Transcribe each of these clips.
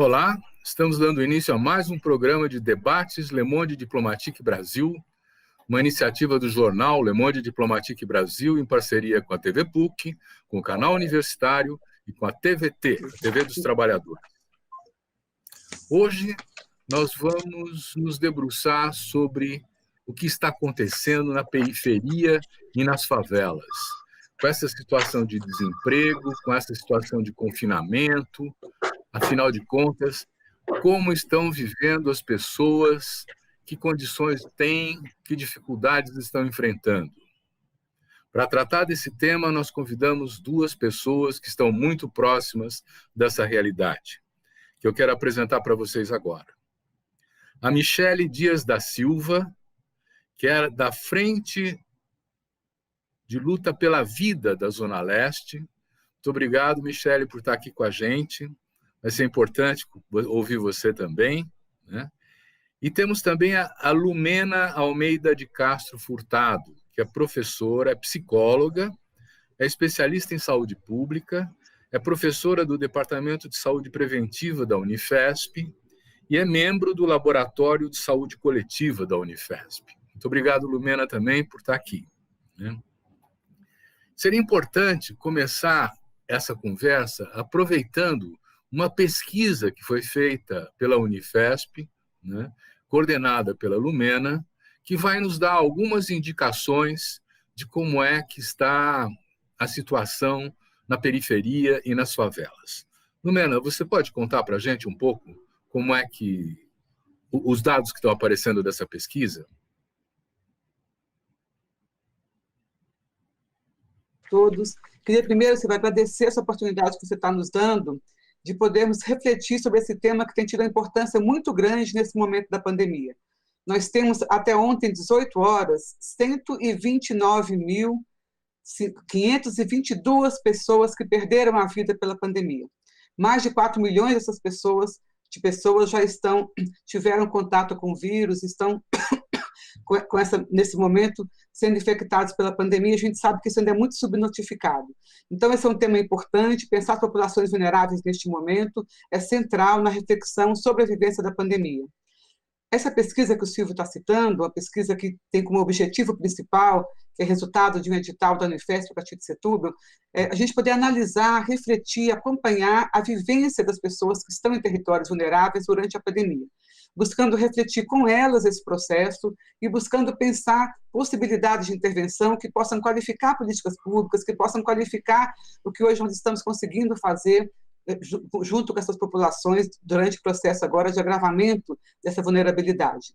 Olá, estamos dando início a mais um programa de debates Le Monde Diplomatique Brasil, uma iniciativa do jornal Le Monde Diplomatique Brasil em parceria com a TV PUC, com o canal universitário e com a TVT, a TV dos Trabalhadores. Hoje nós vamos nos debruçar sobre o que está acontecendo na periferia e nas favelas, com essa situação de desemprego, com essa situação de confinamento. Afinal de contas, como estão vivendo as pessoas, que condições têm, que dificuldades estão enfrentando. Para tratar desse tema, nós convidamos duas pessoas que estão muito próximas dessa realidade, que eu quero apresentar para vocês agora. A Michele Dias da Silva, que é da Frente de Luta pela Vida da Zona Leste. Muito obrigado, Michele, por estar aqui com a gente. Vai ser importante ouvir você também, né? E temos também a Lumena Almeida de Castro Furtado, que é professora, é psicóloga, é especialista em saúde pública, é professora do Departamento de Saúde Preventiva da Unifesp e é membro do Laboratório de Saúde Coletiva da Unifesp. Muito obrigado, Lumena, também, por estar aqui, né? Seria importante começar essa conversa aproveitando uma pesquisa que foi feita pela Unifesp, né, coordenada pela Lumena, que vai nos dar algumas indicações de como é que está a situação na periferia e nas favelas. Lumena, você pode contar para a gente um pouco como é que os dados que estão aparecendo dessa pesquisa? Todos. Queria primeiro, Silvia, agradecer essa oportunidade que você está nos dando de podermos refletir sobre esse tema que tem tido uma importância muito grande nesse momento da pandemia. Nós temos, até ontem, 18 horas, 129.522 pessoas que perderam a vida pela pandemia. Mais de 4 milhões dessas pessoas já tiveram contato com o vírus, estão nesse momento, sendo infectados pela pandemia. A gente sabe que isso ainda é muito subnotificado. Então, esse é um tema importante. Pensar as populações vulneráveis neste momento é central na reflexão sobre a vivência da pandemia. Essa pesquisa que o Silvio está citando, uma pesquisa que tem como objetivo principal, que é resultado de um edital da Unifesp a partir de setembro, a gente poder analisar, refletir, acompanhar a vivência das pessoas que estão em territórios vulneráveis durante a pandemia, buscando refletir com elas esse processo e buscando pensar possibilidades de intervenção que possam qualificar políticas públicas, que possam qualificar o que hoje nós estamos conseguindo fazer junto com essas populações durante o processo agora de agravamento dessa vulnerabilidade.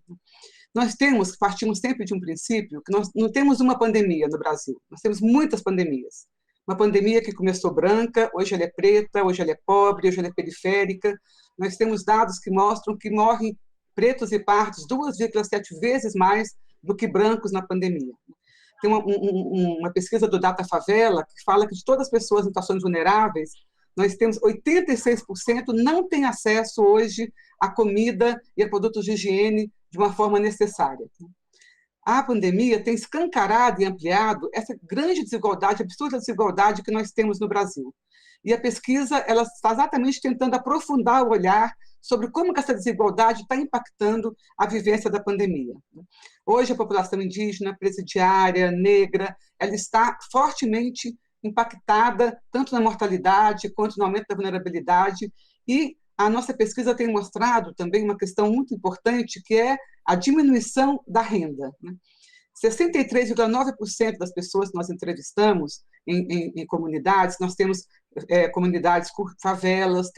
Partimos sempre de um princípio que nós não temos uma pandemia no Brasil, nós temos muitas pandemias. Uma pandemia que começou branca, hoje ela é preta, hoje ela é pobre, hoje ela é periférica. Nós temos dados que mostram que morrem pretos e pardos 2,7 vezes mais do que brancos na pandemia. Tem uma pesquisa do Data Favela que fala que de todas as pessoas em situações vulneráveis, nós temos 86% não têm acesso hoje à comida e a produtos de higiene de uma forma necessária. A pandemia tem escancarado e ampliado essa grande desigualdade, absurda desigualdade que nós temos no Brasil. E a pesquisa ela está exatamente tentando aprofundar o olhar sobre como que essa desigualdade está impactando a vivência da pandemia. Hoje, a população indígena, presidiária, negra, ela está fortemente impactada tanto na mortalidade quanto no aumento da vulnerabilidade, e a nossa pesquisa tem mostrado também uma questão muito importante, que é a diminuição da renda. 63,9% das pessoas que nós entrevistamos em comunidades, nós temos comunidades com favelas,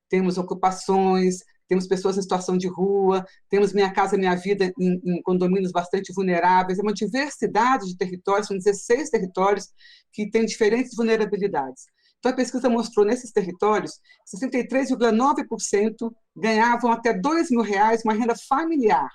temos ocupações, temos pessoas em situação de rua, temos Minha Casa Minha Vida em condomínios bastante vulneráveis, é uma diversidade de territórios, são 16 territórios que têm diferentes vulnerabilidades. Então, a pesquisa mostrou, nesses territórios, 63,9% ganhavam até R$2.000 uma renda familiar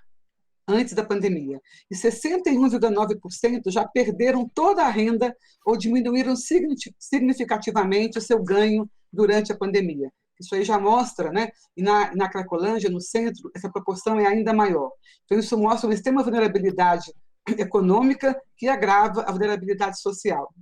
antes da pandemia, e 61,9% já perderam toda a renda ou diminuíram significativamente o seu ganho durante a pandemia. Isso aí já mostra, né? E na Cracolândia, no centro, essa proporção é ainda maior. Então, isso mostra uma extrema vulnerabilidade econômica que agrava a vulnerabilidade social.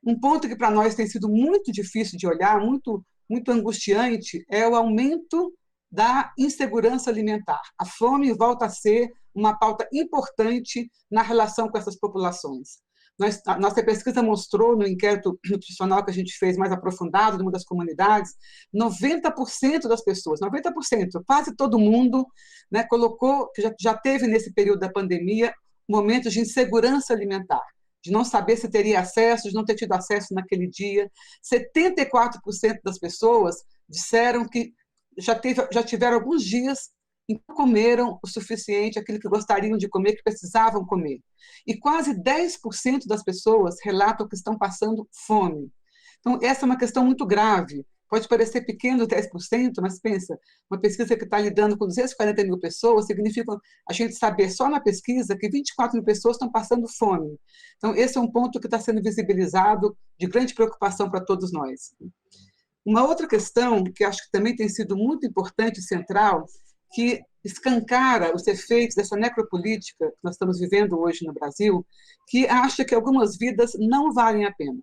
Um ponto que para nós tem sido muito difícil de olhar, muito angustiante, é o aumento da insegurança alimentar. A fome volta a ser uma pauta importante na relação com essas populações. Nossa pesquisa mostrou, no inquérito nutricional que a gente fez mais aprofundado, numa das comunidades, 90% das pessoas, 90%, quase todo mundo, né, colocou que já teve nesse período da pandemia momentos de insegurança alimentar, de não saber se teria acesso, de não ter tido acesso naquele dia. 74% das pessoas disseram que já tiveram alguns dias em que comeram o suficiente, aquilo que gostariam de comer, que precisavam comer. E quase 10% das pessoas relatam que estão passando fome. Então, essa é uma questão muito grave. Pode parecer pequeno, 10%, mas pensa, uma pesquisa que está lidando com 240 mil pessoas, significa a gente saber só na pesquisa que 24 mil pessoas estão passando fome. Então, esse é um ponto que está sendo visibilizado de grande preocupação para todos nós. Uma outra questão, que acho que também tem sido muito importante e central, que escancara os efeitos dessa necropolítica que nós estamos vivendo hoje no Brasil, que acha que algumas vidas não valem a pena.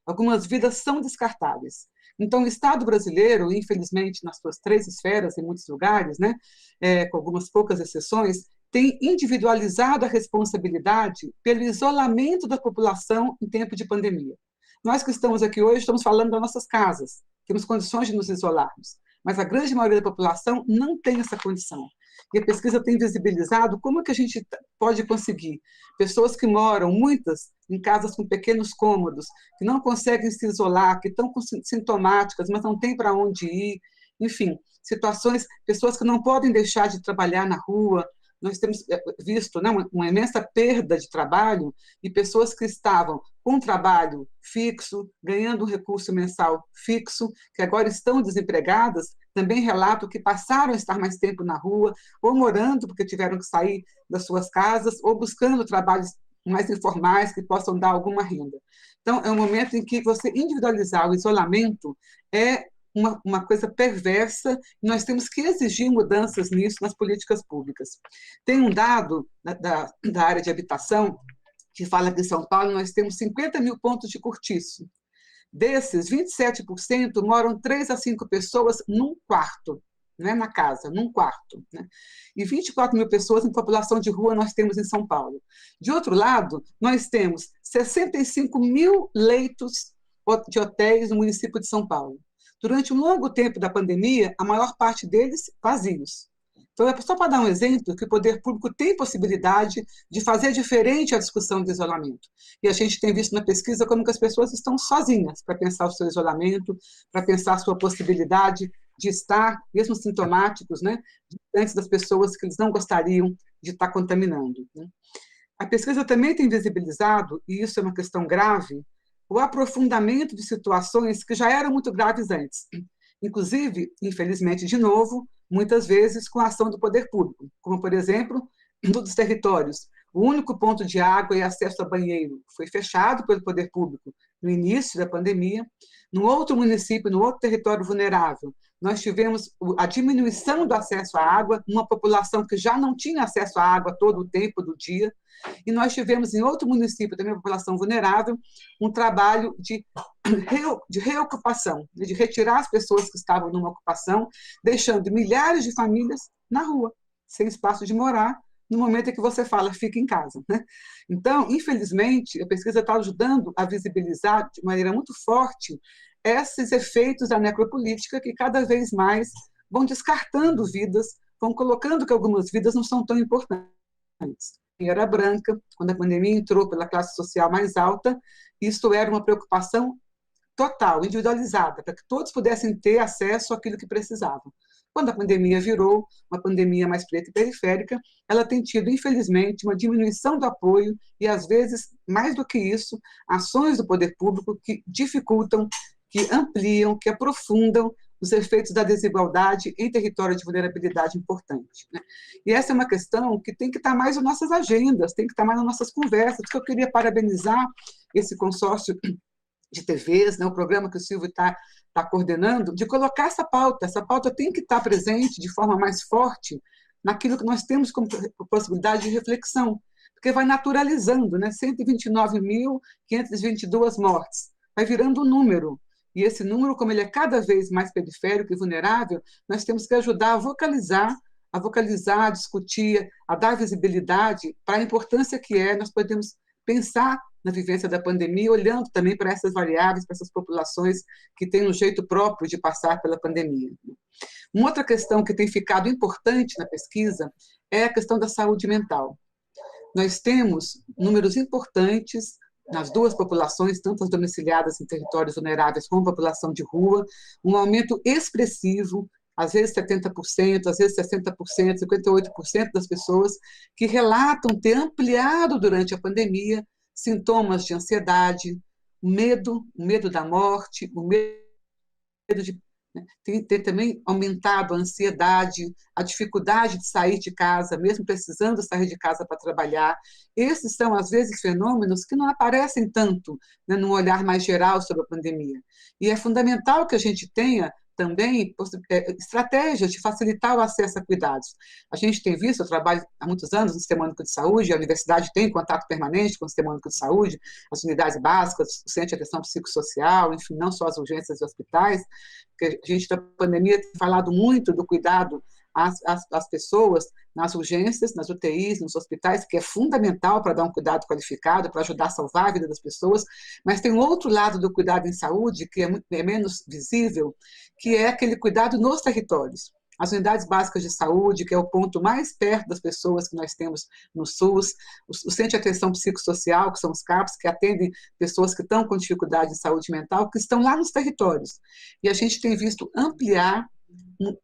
Algumas vidas são descartáveis. Então, o Estado brasileiro, infelizmente, nas suas 3 esferas, em muitos lugares, né, com algumas poucas exceções, tem individualizado a responsabilidade pelo isolamento da população em tempo de pandemia. Nós que estamos aqui hoje estamos falando das nossas casas, temos condições de nos isolarmos, mas a grande maioria da população não tem essa condição. E a pesquisa tem visibilizado como é que a gente pode conseguir pessoas que moram, muitas, em casas com pequenos cômodos, que não conseguem se isolar, que estão sintomáticas, mas não têm para onde ir, enfim, situações, pessoas que não podem deixar de trabalhar na rua. Nós temos visto, né, uma imensa perda de trabalho e pessoas que estavam com um trabalho fixo, ganhando um recurso mensal fixo, que agora estão desempregadas, também relatam que passaram a estar mais tempo na rua, ou morando porque tiveram que sair das suas casas, ou buscando trabalhos mais informais que possam dar alguma renda. Então, é um momento em que você individualizar o isolamento é uma coisa perversa, e nós temos que exigir mudanças nisso nas políticas públicas. Tem um dado da área de habitação que fala que em São Paulo nós temos 50 mil pontos de cortiço. Desses, 27% moram 3 a 5 pessoas num quarto, né, na casa, num quarto. Né? E 24 mil pessoas em população de rua nós temos em São Paulo. De outro lado, nós temos 65 mil leitos de hotéis no município de São Paulo. Durante um longo tempo da pandemia, a maior parte deles vazios. Então, é só para dar um exemplo que o poder público tem possibilidade de fazer diferente a discussão do isolamento. E a gente tem visto na pesquisa como que as pessoas estão sozinhas para pensar o seu isolamento, para pensar a sua possibilidade de estar, mesmo sintomáticos, né, diante das pessoas que eles não gostariam de estar contaminando. Né? A pesquisa também tem visibilizado, e isso é uma questão grave, o aprofundamento de situações que já eram muito graves antes. Inclusive, infelizmente, de novo, muitas vezes com a ação do poder público, como, por exemplo, em todos os territórios. O único ponto de água e acesso a banheiro foi fechado pelo poder público no início da pandemia. No outro município, no outro território vulnerável, nós tivemos a diminuição do acesso à água, numa população que já não tinha acesso à água todo o tempo do dia, e nós tivemos em outro município, também uma população vulnerável, um trabalho de reocupação, de retirar as pessoas que estavam numa ocupação, deixando milhares de famílias na rua, sem espaço de morar, no momento em que você fala, fica em casa. Né? Então, infelizmente, a pesquisa está ajudando a visibilizar de maneira muito forte esses efeitos da necropolítica que cada vez mais vão descartando vidas, vão colocando que algumas vidas não são tão importantes. Era branca, quando a pandemia entrou pela classe social mais alta, isso era uma preocupação total, individualizada, para que todos pudessem ter acesso àquilo que precisavam. Quando a pandemia virou uma pandemia mais preta e periférica, ela tem tido, infelizmente, uma diminuição do apoio e, às vezes, mais do que isso, ações do poder público que dificultam, que ampliam, que aprofundam os efeitos da desigualdade em território de vulnerabilidade importante. Né? E essa é uma questão que tem que estar mais nas nossas agendas, tem que estar mais nas nossas conversas, porque eu queria parabenizar esse consórcio de TVs, né, o programa que o Silvio está coordenando, de colocar essa pauta tem que estar presente de forma mais forte naquilo que nós temos como possibilidade de reflexão, porque vai naturalizando, né, 129.522 mortes, vai virando um número, E esse número, como ele é cada vez mais periférico e vulnerável, nós temos que ajudar a vocalizar, a discutir, a dar visibilidade para a importância que nós podemos pensar na vivência da pandemia, olhando também para essas variáveis, para essas populações que têm um jeito próprio de passar pela pandemia. Uma outra questão que tem ficado importante na pesquisa é a questão da saúde mental. Nós temos números importantes nas duas populações, tanto as domiciliadas em territórios vulneráveis como a população de rua, um aumento expressivo, às vezes 70%, às vezes 60%, 58% das pessoas que relatam ter ampliado durante a pandemia sintomas de ansiedade, o medo da morte, o medo de... Tem também aumentado a ansiedade, a dificuldade de sair de casa, mesmo precisando sair de casa para trabalhar. Esses são, às vezes, fenômenos que não aparecem tanto, né, num olhar mais geral sobre a pandemia. E é fundamental que a gente tenha também estratégias de facilitar o acesso a cuidados. A gente tem visto, eu trabalho há muitos anos no Sistema Único de Saúde, a universidade tem contato permanente com o Sistema Único de Saúde, as unidades básicas, o Centro de Atenção Psicossocial, enfim, não só as urgências e hospitais, porque a gente, da pandemia, tem falado muito do cuidado às pessoas nas urgências, nas UTIs, nos hospitais, que é fundamental para dar um cuidado qualificado, para ajudar a salvar a vida das pessoas, mas tem um outro lado do cuidado em saúde, que é menos visível, que é aquele cuidado nos territórios. As unidades básicas de saúde, que é o ponto mais perto das pessoas que nós temos no SUS, o Centro de Atenção Psicossocial, que são os CAPs, que atendem pessoas que estão com dificuldade de saúde mental, que estão lá nos territórios. E a gente tem visto ampliar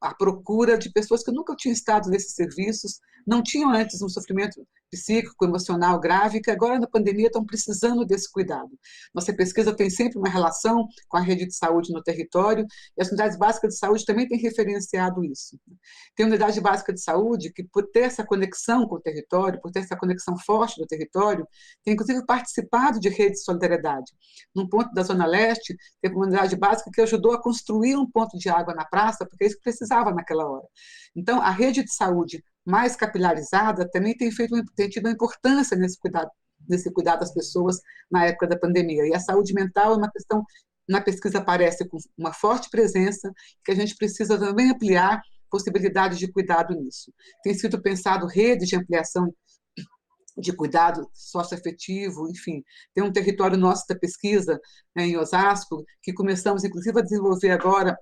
a procura de pessoas que nunca tinham estado nesses serviços, não tinham antes um sofrimento psíquico, emocional grave, que agora na pandemia estão precisando desse cuidado. Nossa pesquisa tem sempre uma relação com a rede de saúde no território, e as unidades básicas de saúde também têm referenciado isso. Tem unidade básica de saúde que, por ter essa conexão com o território, por ter essa conexão forte do território, tem inclusive participado de redes de solidariedade. Num ponto da Zona Leste, teve uma unidade básica que ajudou a construir um ponto de água na praça, porque é isso que precisava naquela hora. Então, a rede de saúde mais capilarizada também tem tido uma importância nesse cuidado das pessoas na época da pandemia. E a saúde mental é uma questão, na pesquisa aparece com uma forte presença, que a gente precisa também ampliar possibilidades de cuidado nisso. Tem sido pensado redes de ampliação de cuidado socioafetivo, enfim. Tem um território nosso da pesquisa, né, em Osasco, que começamos, inclusive, a desenvolver agora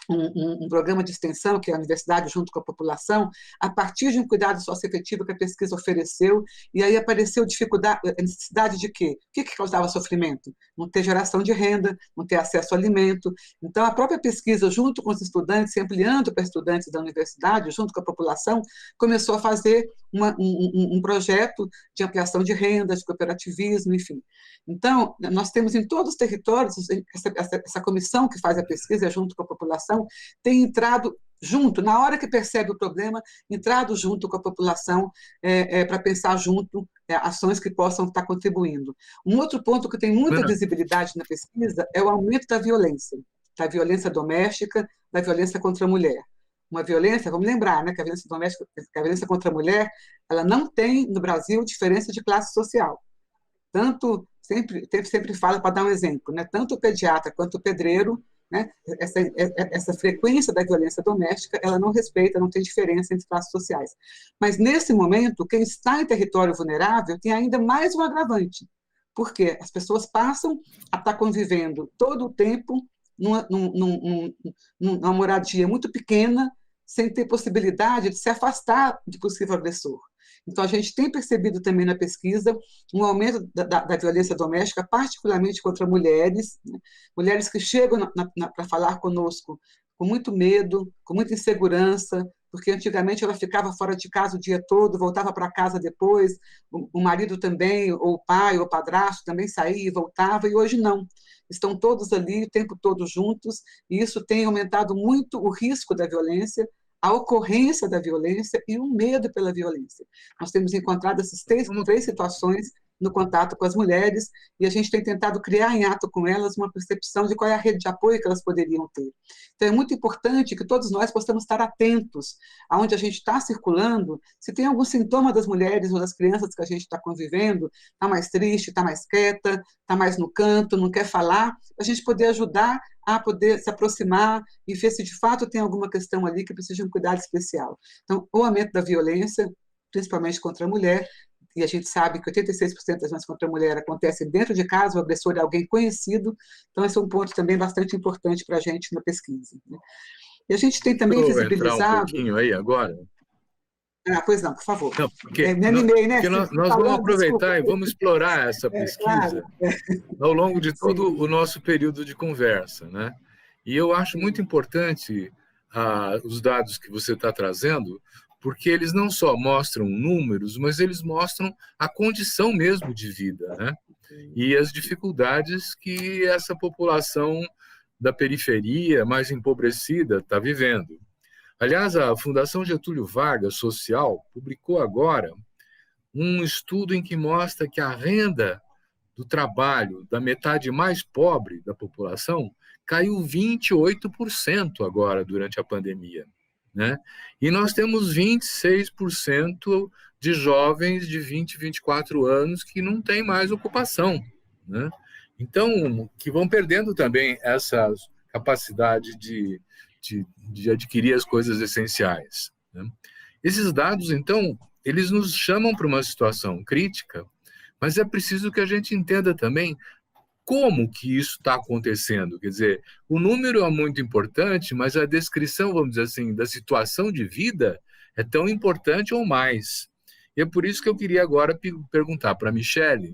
um programa de extensão, que é a universidade junto com a população, a partir de um cuidado socioafetivo que a pesquisa ofereceu, e aí apareceu a necessidade de quê? O que causava sofrimento? Não ter geração de renda, não ter acesso ao alimento. Então, a própria pesquisa, junto com os estudantes, ampliando para estudantes da universidade, junto com a população, começou a fazer um projeto de ampliação de renda, de cooperativismo, enfim. Então, nós temos em todos os territórios, essa comissão que faz a pesquisa junto com a população, tem entrado junto, na hora que percebe o problema, entrado junto com a população para pensar junto ações que possam estar contribuindo. Um outro ponto que tem muita visibilidade na pesquisa é o aumento da violência doméstica, da violência contra a mulher. Uma violência, vamos lembrar, né, que a violência doméstica, que a violência contra a mulher, ela não tem no Brasil diferença de classe social. Tanto, sempre falo para dar um exemplo, né, tanto o pediatra quanto o pedreiro, né, essa frequência da violência doméstica, ela não respeita, não tem diferença entre classes sociais. Mas, nesse momento, quem está em território vulnerável tem ainda mais um agravante, porque as pessoas passam a estar convivendo todo o tempo numa moradia muito pequena, sem ter possibilidade de se afastar do possível agressor. Então, a gente tem percebido também na pesquisa um aumento da violência doméstica, particularmente contra mulheres, né? Mulheres que chegam para falar conosco com muito medo, com muita insegurança, porque antigamente ela ficava fora de casa o dia todo, voltava para casa depois, o marido também, ou o pai, ou o padrasto também saía e voltava, e hoje não. Estão todos ali o tempo todo juntos, e isso tem aumentado muito o risco da violência, a ocorrência da violência e o medo pela violência. Nós temos encontrado essas três situações no contato com as mulheres, e a gente tem tentado criar em ato com elas uma percepção de qual é a rede de apoio que elas poderiam ter. Então, é muito importante que todos nós possamos estar atentos aonde a gente está circulando, se tem algum sintoma das mulheres ou das crianças que a gente está convivendo, está mais triste, está mais quieta, está mais no canto, não quer falar, a gente poder ajudar a poder se aproximar e ver se de fato tem alguma questão ali que precisa de um cuidado especial. Então, o aumento da violência, principalmente contra a mulher, e a gente sabe que 86% das violências contra a mulher acontecem dentro de casa, o agressor é alguém conhecido, então esse é um ponto também bastante importante para a gente na pesquisa. E a gente tem também Deixa eu entrar um visibilizado... pouquinho aí agora. Pois não, por favor. Não, Me animei, né? porque nós vamos aproveitar e vamos explorar essa pesquisa ao longo de todo o nosso período de conversa, né? E eu acho muito importante os dados que você está trazendo, porque eles não só mostram números, mas eles mostram a condição mesmo de vida, né? E as dificuldades que essa população da periferia mais empobrecida está vivendo. Aliás, a Fundação Getúlio Vargas Social publicou agora um estudo em que mostra que a renda do trabalho da metade mais pobre da população caiu 28% agora durante a pandemia, né? E nós temos 26% de jovens de 20, 24 anos que não têm mais ocupação, né? Então, que vão perdendo também essa capacidade de adquirir as coisas essenciais, né? Esses dados, então, eles nos chamam para uma situação crítica, mas é preciso que a gente entenda também como que isso está acontecendo. Quer dizer, o número é muito importante, mas a descrição, vamos dizer assim, da situação de vida é tão importante ou mais. E é por isso que eu queria agora perguntar para a Michele.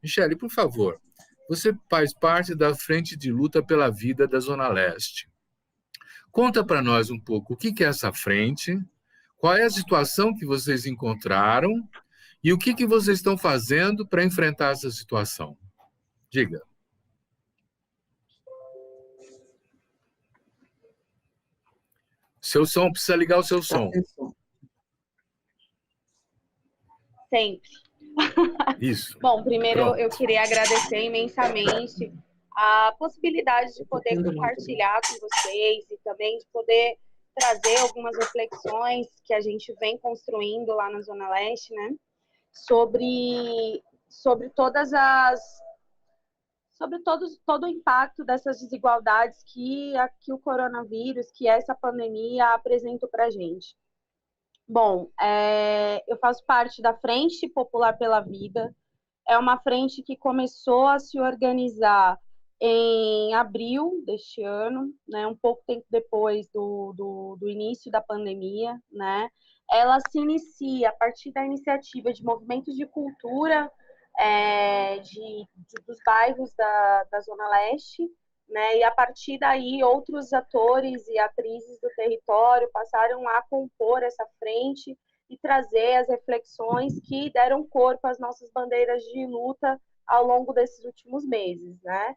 Michele, por favor, você faz parte da Frente de Luta pela Vida da Zona Leste. Conta para nós um pouco o que é essa frente, qual é a situação que vocês encontraram e o que vocês estão fazendo para enfrentar essa situação. Diga. Seu som, precisa ligar o seu som. Sempre. Isso. Bom, primeiro eu queria agradecer imensamente a possibilidade de poder compartilhar com vocês e também de poder trazer algumas reflexões que a gente vem construindo lá na Zona Leste, né? Sobre todo o impacto dessas desigualdades que o coronavírus, que essa pandemia apresentou para a gente. Bom, eu faço parte da Frente Popular pela Vida. É uma frente que começou a se organizar em abril deste ano, né, um pouco tempo depois do início da pandemia, né? Ela se inicia a partir da iniciativa de movimentos de cultura dos bairros da Zona Leste, né? E a partir daí outros atores e atrizes do território passaram a compor essa frente e trazer as reflexões que deram corpo às nossas bandeiras de luta ao longo desses últimos meses, né?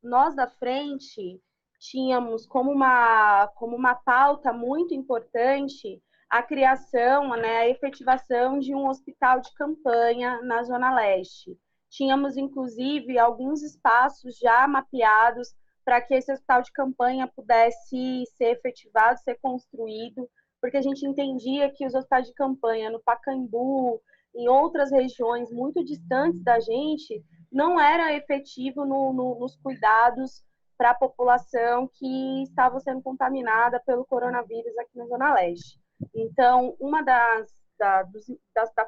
Nós da frente tínhamos como uma pauta muito importante a criação, né, a efetivação de um hospital de campanha na Zona Leste. Tínhamos, inclusive, alguns espaços já mapeados para que esse hospital de campanha pudesse ser efetivado, ser construído, porque a gente entendia que os hospitais de campanha no Pacaembu, em outras regiões muito distantes da gente, não era efetivo nos cuidados para a população que estava sendo contaminada pelo coronavírus aqui na Zona Leste. Então, uma da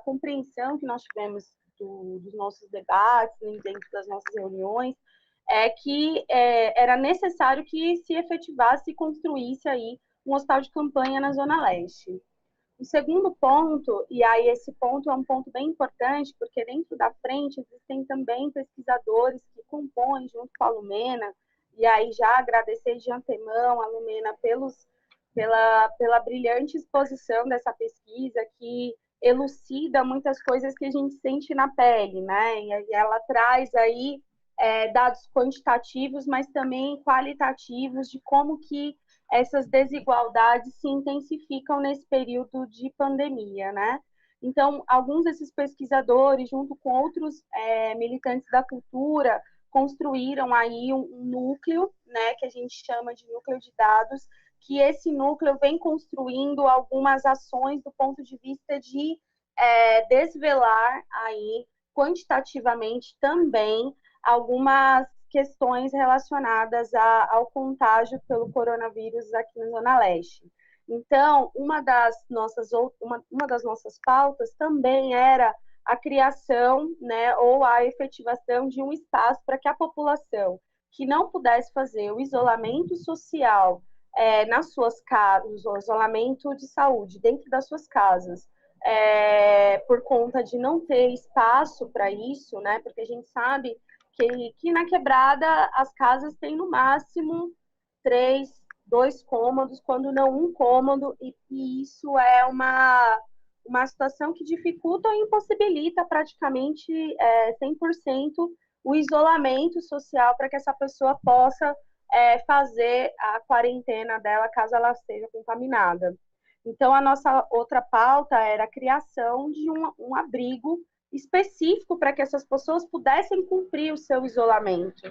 compreensão que nós tivemos dos nossos debates, dentro das nossas reuniões, é que era necessário que se efetivasse e construísse aí um hospital de campanha na Zona Leste. O segundo ponto, e aí esse ponto é um ponto bem importante, porque dentro da frente existem também pesquisadores que compõem junto com a Lumena, e aí já agradecer de antemão a Lumena pela brilhante exposição dessa pesquisa, que elucida muitas coisas que a gente sente na pele, né? E ela traz aí dados quantitativos, mas também qualitativos de como que essas desigualdades se intensificam nesse período de pandemia, né? Então, alguns desses pesquisadores, junto com outros militantes da cultura, construíram aí um núcleo, né, que a gente chama de núcleo de dados, que esse núcleo vem construindo algumas ações do ponto de vista de desvelar aí quantitativamente também algumas questões relacionadas ao contágio pelo coronavírus aqui na Zona Leste. Então, uma das nossas pautas também era a criação, né, ou a efetivação de um espaço para que a população que não pudesse fazer o isolamento social nas suas casas, o isolamento de saúde dentro das suas casas, por conta de não ter espaço para isso, né, porque a gente sabe que na quebrada as casas têm no máximo 2 cômodos, quando não um cômodo, e isso é uma situação que dificulta ou impossibilita praticamente 100% o isolamento social para que essa pessoa possa fazer a quarentena dela caso ela esteja contaminada. Então, a nossa outra pauta era a criação de um abrigo específico para que essas pessoas pudessem cumprir o seu isolamento,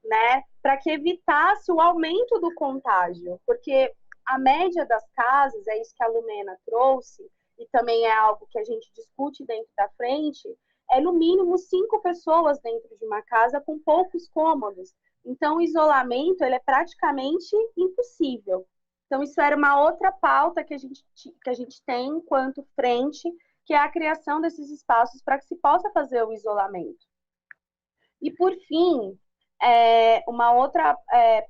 né? Para que evitasse o aumento do contágio, porque a média das casas, é isso que a Lumena trouxe, e também é algo que a gente discute dentro da frente, é no mínimo 5 pessoas dentro de uma casa com poucos cômodos. Então, o isolamento ele é praticamente impossível. Então, isso era uma outra pauta que a gente tem enquanto frente, que é a criação desses espaços para que se possa fazer o isolamento. E, por fim, uma outra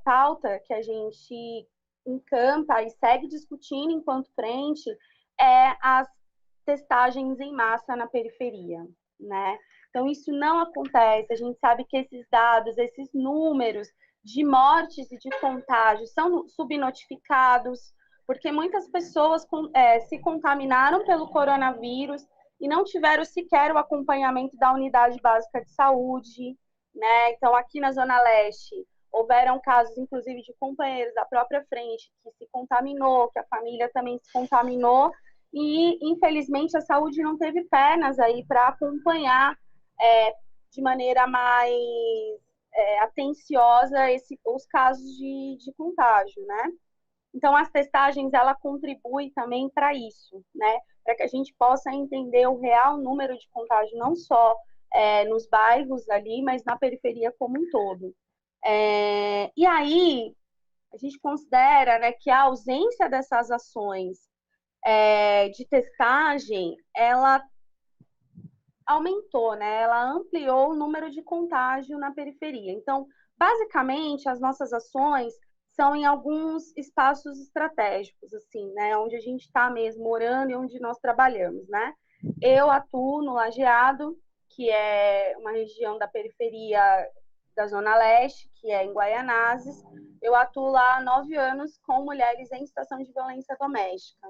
pauta que a gente encampa e segue discutindo enquanto frente é as testagens em massa na periferia, né? Então, isso não acontece. A gente sabe que esses dados, esses números de mortes e de contágios são subnotificados, porque muitas pessoas se contaminaram pelo coronavírus e não tiveram sequer o acompanhamento da unidade básica de saúde, né? Então, aqui na Zona Leste, houveram casos, inclusive, de companheiros da própria frente que se contaminou, que a família também se contaminou, e, infelizmente, a saúde não teve pernas aí para acompanhar de maneira mais atenciosa os casos de contágio, né? Então, as testagens, ela contribui também para isso, né? Para que a gente possa entender o real número de contágio, não só nos bairros ali, mas na periferia como um todo. E aí, a gente considera, né, que a ausência dessas ações de testagem, ela aumentou, né? Ela ampliou o número de contágio na periferia. Então, basicamente, as nossas ações são em alguns espaços estratégicos, assim, né? Onde a gente está mesmo morando e onde nós trabalhamos, né? Eu atuo no Lajeado, que é uma região da periferia da Zona Leste, que é em Guaianazes. Eu atuo lá há 9 anos com mulheres em situação de violência doméstica,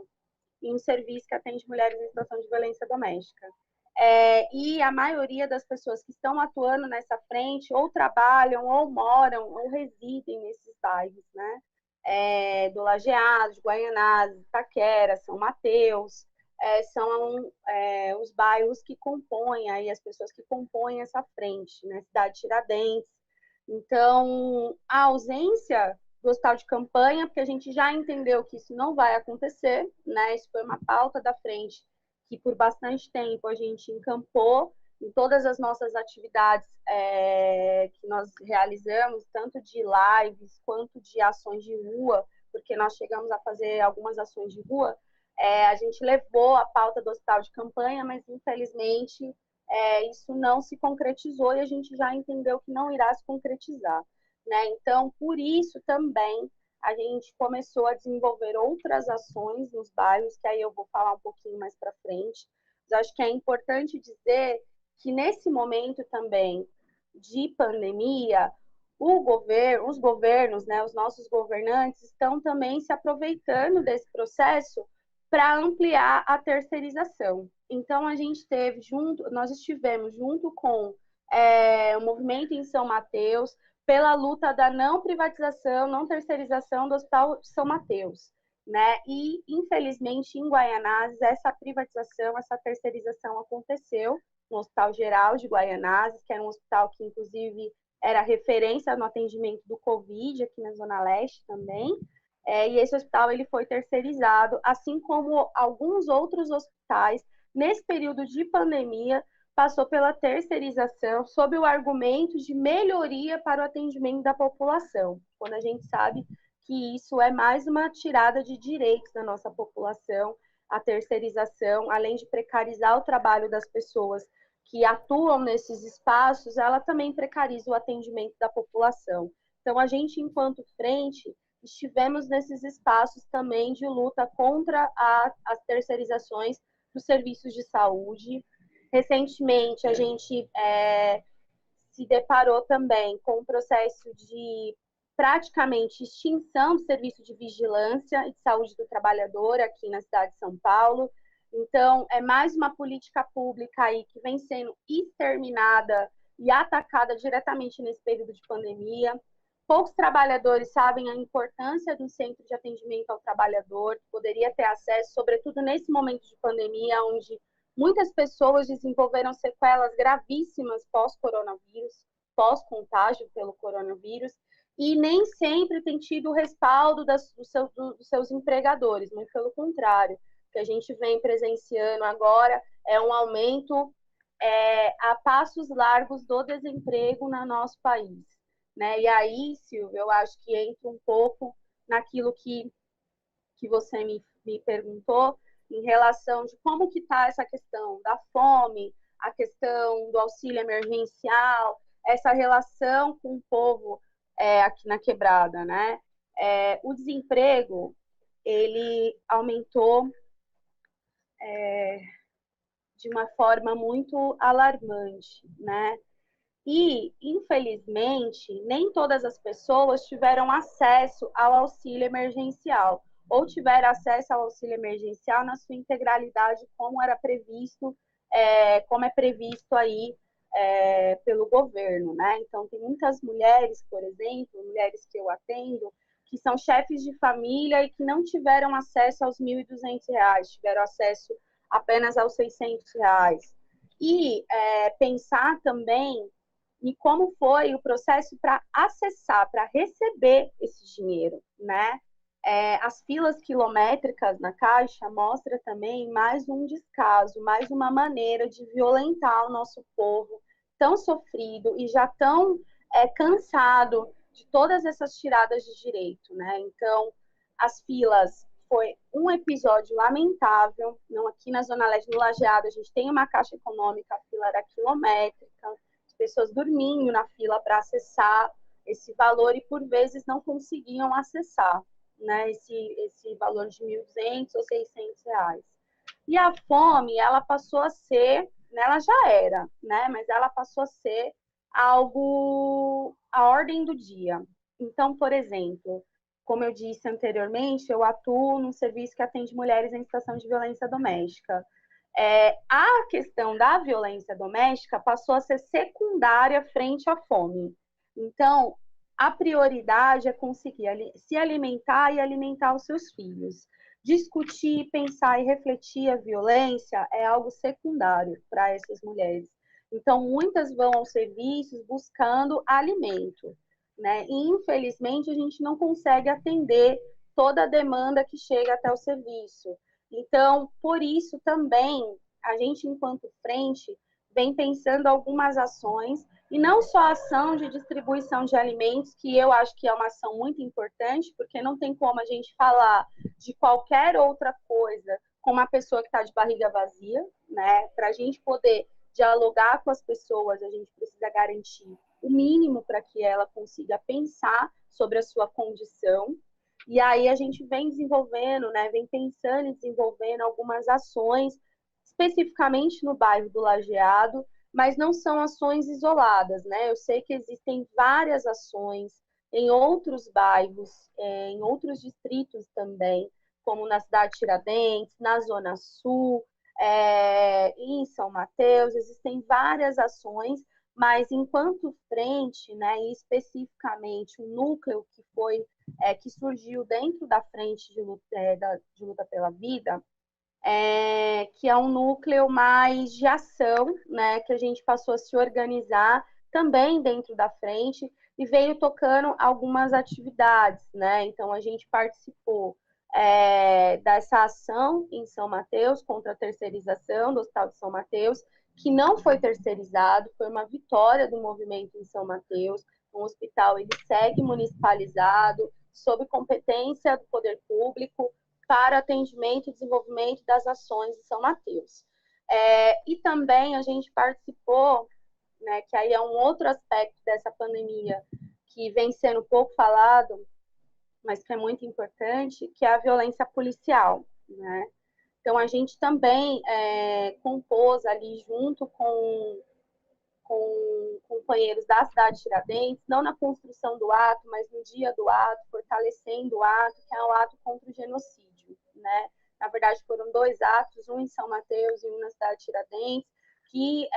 em um serviço que atende mulheres em situação de violência doméstica. E a maioria das pessoas que estão atuando nessa frente ou trabalham, ou moram, ou residem nesses bairros, né? Do Lajeado, de Guaianazes, Itaquera, São Mateus, são os bairros que compõem, aí, as pessoas que compõem essa frente, né? Cidade de Tiradentes. Então, a ausência do hospital de campanha, porque a gente já entendeu que isso não vai acontecer, né? Isso foi uma pauta da frente que por bastante tempo a gente encampou em todas as nossas atividades que nós realizamos, tanto de lives quanto de ações de rua, porque nós chegamos a fazer algumas ações de rua, a gente levou a pauta do hospital de campanha, mas infelizmente isso não se concretizou e a gente já entendeu que não irá se concretizar, né? Então, por isso também a gente começou a desenvolver outras ações nos bairros, que aí eu vou falar um pouquinho mais para frente. Mas acho que é importante dizer que nesse momento também de pandemia, os governos, né, os nossos governantes estão também se aproveitando desse processo para ampliar a terceirização. Então, nós estivemos junto com o movimento em São Mateus, pela luta da não privatização, não terceirização do Hospital de São Mateus. né? E, infelizmente, em Guaianazes, essa privatização, essa terceirização aconteceu no Hospital Geral de Guaianazes, que era um hospital que, inclusive, era referência no atendimento do Covid, aqui na Zona Leste também. E esse hospital ele foi terceirizado, assim como alguns outros hospitais, nesse período de pandemia, passou pela terceirização sob o argumento de melhoria para o atendimento da população, quando a gente sabe que isso é mais uma tirada de direitos da nossa população, a terceirização, além de precarizar o trabalho das pessoas que atuam nesses espaços, ela também precariza o atendimento da população. Então, a gente, enquanto frente, estivemos nesses espaços também de luta contra as terceirizações dos serviços de saúde. Recentemente, a gente se deparou também com o processo de praticamente extinção do serviço de vigilância e de saúde do trabalhador aqui na cidade de São Paulo. Então, é mais uma política pública aí que vem sendo exterminada e atacada diretamente nesse período de pandemia. Poucos trabalhadores sabem a importância do centro de atendimento ao trabalhador, que poderia ter acesso, sobretudo nesse momento de pandemia, onde muitas pessoas desenvolveram sequelas gravíssimas pós-coronavírus, pós-contágio pelo coronavírus, e nem sempre tem tido o respaldo dos seus empregadores, muito pelo contrário. O que a gente vem presenciando agora é um aumento a passos largos do desemprego no nosso país. Né? E aí, Silvia, eu acho que entra um pouco naquilo que você me perguntou, em relação de como que está essa questão da fome, a questão do auxílio emergencial, essa relação com o povo aqui na Quebrada, né? O desemprego, ele aumentou de uma forma muito alarmante, né? E, infelizmente, nem todas as pessoas tiveram acesso ao auxílio emergencial, ou tiveram acesso ao auxílio emergencial na sua integralidade, como era previsto, como é previsto aí pelo governo, né? Então, tem muitas mulheres, por exemplo, mulheres que eu atendo, que são chefes de família e que não tiveram acesso aos R$ 1.200, tiveram acesso apenas aos R$ 600. E pensar também e como foi o processo para acessar, para receber esse dinheiro, né? As filas quilométricas na Caixa mostra também mais um descaso, mais uma maneira de violentar o nosso povo tão sofrido e já tão cansado de todas essas tiradas de direito, né? Então, as filas foi um episódio lamentável. Não, aqui na Zona Leste, no Lajeado, a gente tem uma Caixa Econômica, a fila era quilométrica, pessoas dormindo na fila para acessar esse valor e, por vezes, não conseguiam acessar, né, esse valor de R$ 1.200 ou R$ 600. E a fome, ela passou a ser, né, ela já era, né, mas ela passou a ser algo, a ordem do dia. Então, por exemplo, como eu disse anteriormente, eu atuo num serviço que atende mulheres em situação de violência doméstica. A questão da violência doméstica passou a ser secundária frente à fome. Então, a prioridade é conseguir se alimentar e alimentar os seus filhos. Discutir, pensar e refletir a violência é algo secundário para essas mulheres. Então, muitas vão aos serviços buscando alimento, né? E, infelizmente, a gente não consegue atender toda a demanda que chega até o serviço. Então, por isso também, a gente, enquanto frente, vem pensando algumas ações, e não só a ação de distribuição de alimentos, que eu acho que é uma ação muito importante, porque não tem como a gente falar de qualquer outra coisa com uma pessoa que está de barriga vazia, né? Para a gente poder dialogar com as pessoas, a gente precisa garantir o mínimo para que ela consiga pensar sobre a sua condição. E aí a gente vem desenvolvendo, né, vem pensando e desenvolvendo algumas ações, especificamente no bairro do Lajeado, mas não são ações isoladas, né? Eu sei que existem várias ações em outros bairros, em outros distritos também, como na cidade de Tiradentes, na Zona Sul, em São Mateus, existem várias ações, mas enquanto frente, né, e especificamente o núcleo que surgiu dentro da frente de luta pela vida, que é um núcleo mais de ação, né, que a gente passou a se organizar também dentro da frente e veio tocando algumas atividades, né? Então a gente participou dessa ação em São Mateus contra a terceirização do Hospital de São Mateus, que não foi terceirizado, foi uma vitória do movimento em São Mateus. O hospital ele segue municipalizado, sob competência do poder público, para atendimento e desenvolvimento das ações de São Mateus. E também a gente participou, né, que aí é um outro aspecto dessa pandemia que vem sendo pouco falado, mas que é muito importante, que é a violência policial, né? Então, a gente também compôs ali junto com companheiros da cidade de Tiradentes, não na construção do ato, mas no dia do ato, fortalecendo o ato, que é o ato contra o genocídio, né? Na verdade, foram 2 atos, um em São Mateus e um na cidade de Tiradentes, que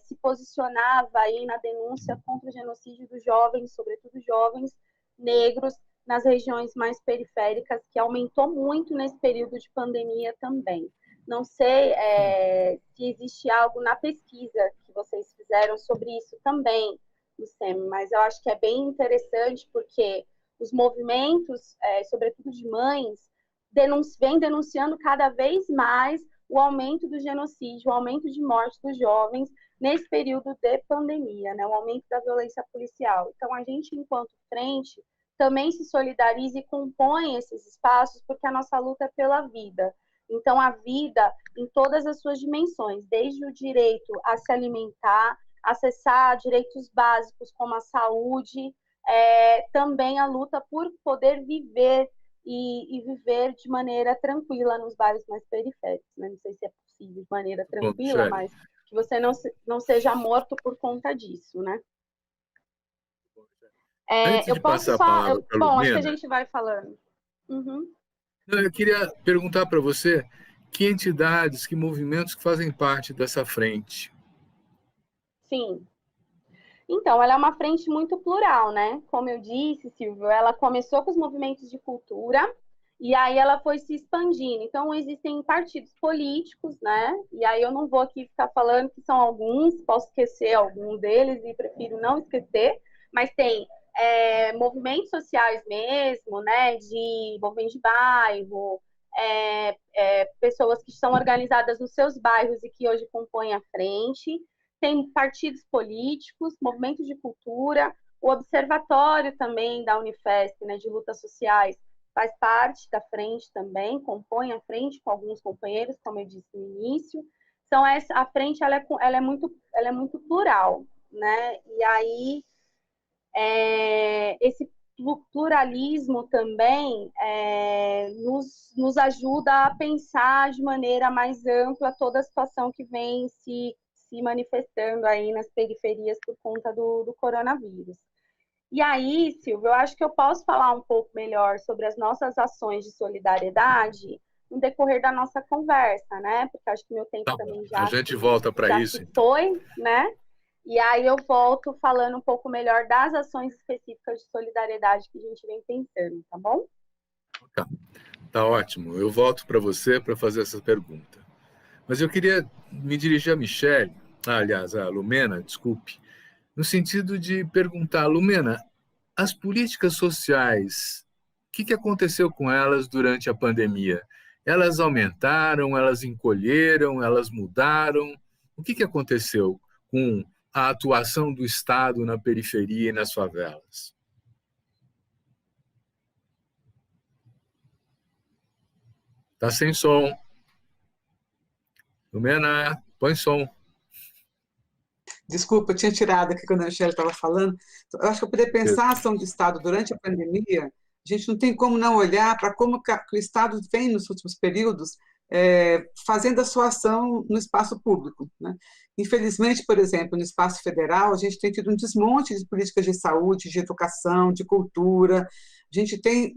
se posicionava aí na denúncia contra o genocídio dos jovens, sobretudo jovens negros, nas regiões mais periféricas, que aumentou muito nesse período de pandemia também. Não sei se existe algo na pesquisa que vocês fizeram sobre isso também, Lucemi, mas eu acho que é bem interessante porque os movimentos, sobretudo de mães, vêm denunciando cada vez mais o aumento do genocídio, o aumento de morte dos jovens nesse período de pandemia, né? O aumento da violência policial. Então, a gente, enquanto frente, também se solidariza e compõe esses espaços porque a nossa luta é pela vida. Então, a vida em todas as suas dimensões, desde o direito a se alimentar, acessar direitos básicos como a saúde, também a luta por poder viver e viver de maneira tranquila nos bairros mais periféricos. Né? Não sei se é possível de maneira tranquila, mas que você não seja morto por conta disso, né? Antes de passar a palavra para a Lumena, acho que a gente vai falando. Uhum. Eu queria perguntar para você que entidades, que movimentos que fazem parte dessa frente. Sim. Então, ela é uma frente muito plural, né? Como eu disse, Silvio, ela começou com os movimentos de cultura e aí ela foi se expandindo. Então, existem partidos políticos, né? E aí eu não vou aqui ficar falando que são alguns, posso esquecer algum deles e prefiro não esquecer, mas tem movimentos sociais mesmo, né? De movimento de bairro, pessoas que estão organizadas nos seus bairros e que hoje compõem a frente. Tem partidos políticos, movimentos de cultura, o observatório também da Unifesp, né, de lutas sociais, faz parte da frente também, compõe a frente com alguns companheiros, como eu disse no início. Então, a frente ela é muito plural, né? E aí, esse pluralismo também nos ajuda a pensar de maneira mais ampla toda a situação que vem se manifestando aí nas periferias por conta do coronavírus. E aí, Silvio, eu acho que eu posso falar um pouco melhor sobre as nossas ações de solidariedade no decorrer da nossa conversa, né? Porque acho que meu tempo também já... A gente volta para isso. Foi, né? E aí eu volto falando um pouco melhor das ações específicas de solidariedade que a gente vem pensando, tá bom? Tá ótimo. Eu volto para você para fazer essa pergunta. Mas eu queria me dirigir a Michele, aliás, a Lumena, desculpe, no sentido de perguntar, Lumena, as políticas sociais, o que aconteceu com elas durante a pandemia? Elas aumentaram, elas encolheram, elas mudaram? O que aconteceu com a atuação do Estado na periferia e nas favelas? Está sem som. Lumena, põe som. Desculpa, eu tinha tirado aqui quando a Michelle estava falando. Eu acho que para poder pensar a ação do Estado durante a pandemia, a gente não tem como não olhar para como que o Estado vem, nos últimos períodos, fazendo a sua ação no espaço público. Né? Infelizmente, por exemplo, no espaço federal, a gente tem tido um desmonte de políticas de saúde, de educação, de cultura. A gente tem,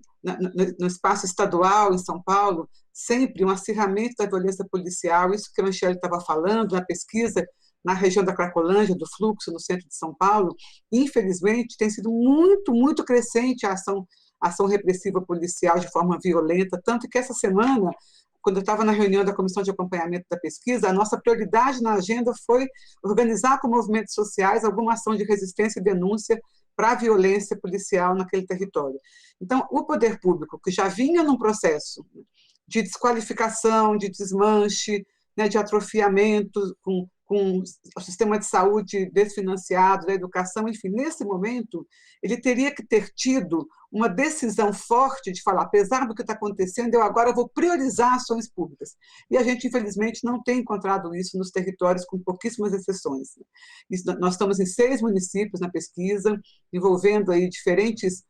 no espaço estadual, em São Paulo, sempre um acirramento da violência policial, isso que a Michelle estava falando na pesquisa, na região da Cracolândia, do Fluxo, no centro de São Paulo, infelizmente, tem sido muito, muito crescente a ação repressiva policial de forma violenta, tanto que essa semana, quando eu estava na reunião da Comissão de Acompanhamento da Pesquisa, a nossa prioridade na agenda foi organizar com movimentos sociais alguma ação de resistência e denúncia para a violência policial naquele território. Então, o poder público, que já vinha num processo de desqualificação, de desmanche, né, de atrofiamento, com o sistema de saúde desfinanciado, da educação, enfim, nesse momento, ele teria que ter tido uma decisão forte de falar, apesar do que está acontecendo, eu agora vou priorizar ações públicas. E a gente, infelizmente, não tem encontrado isso nos territórios, com pouquíssimas exceções. Nós estamos em 6 municípios na pesquisa, envolvendo aí diferentes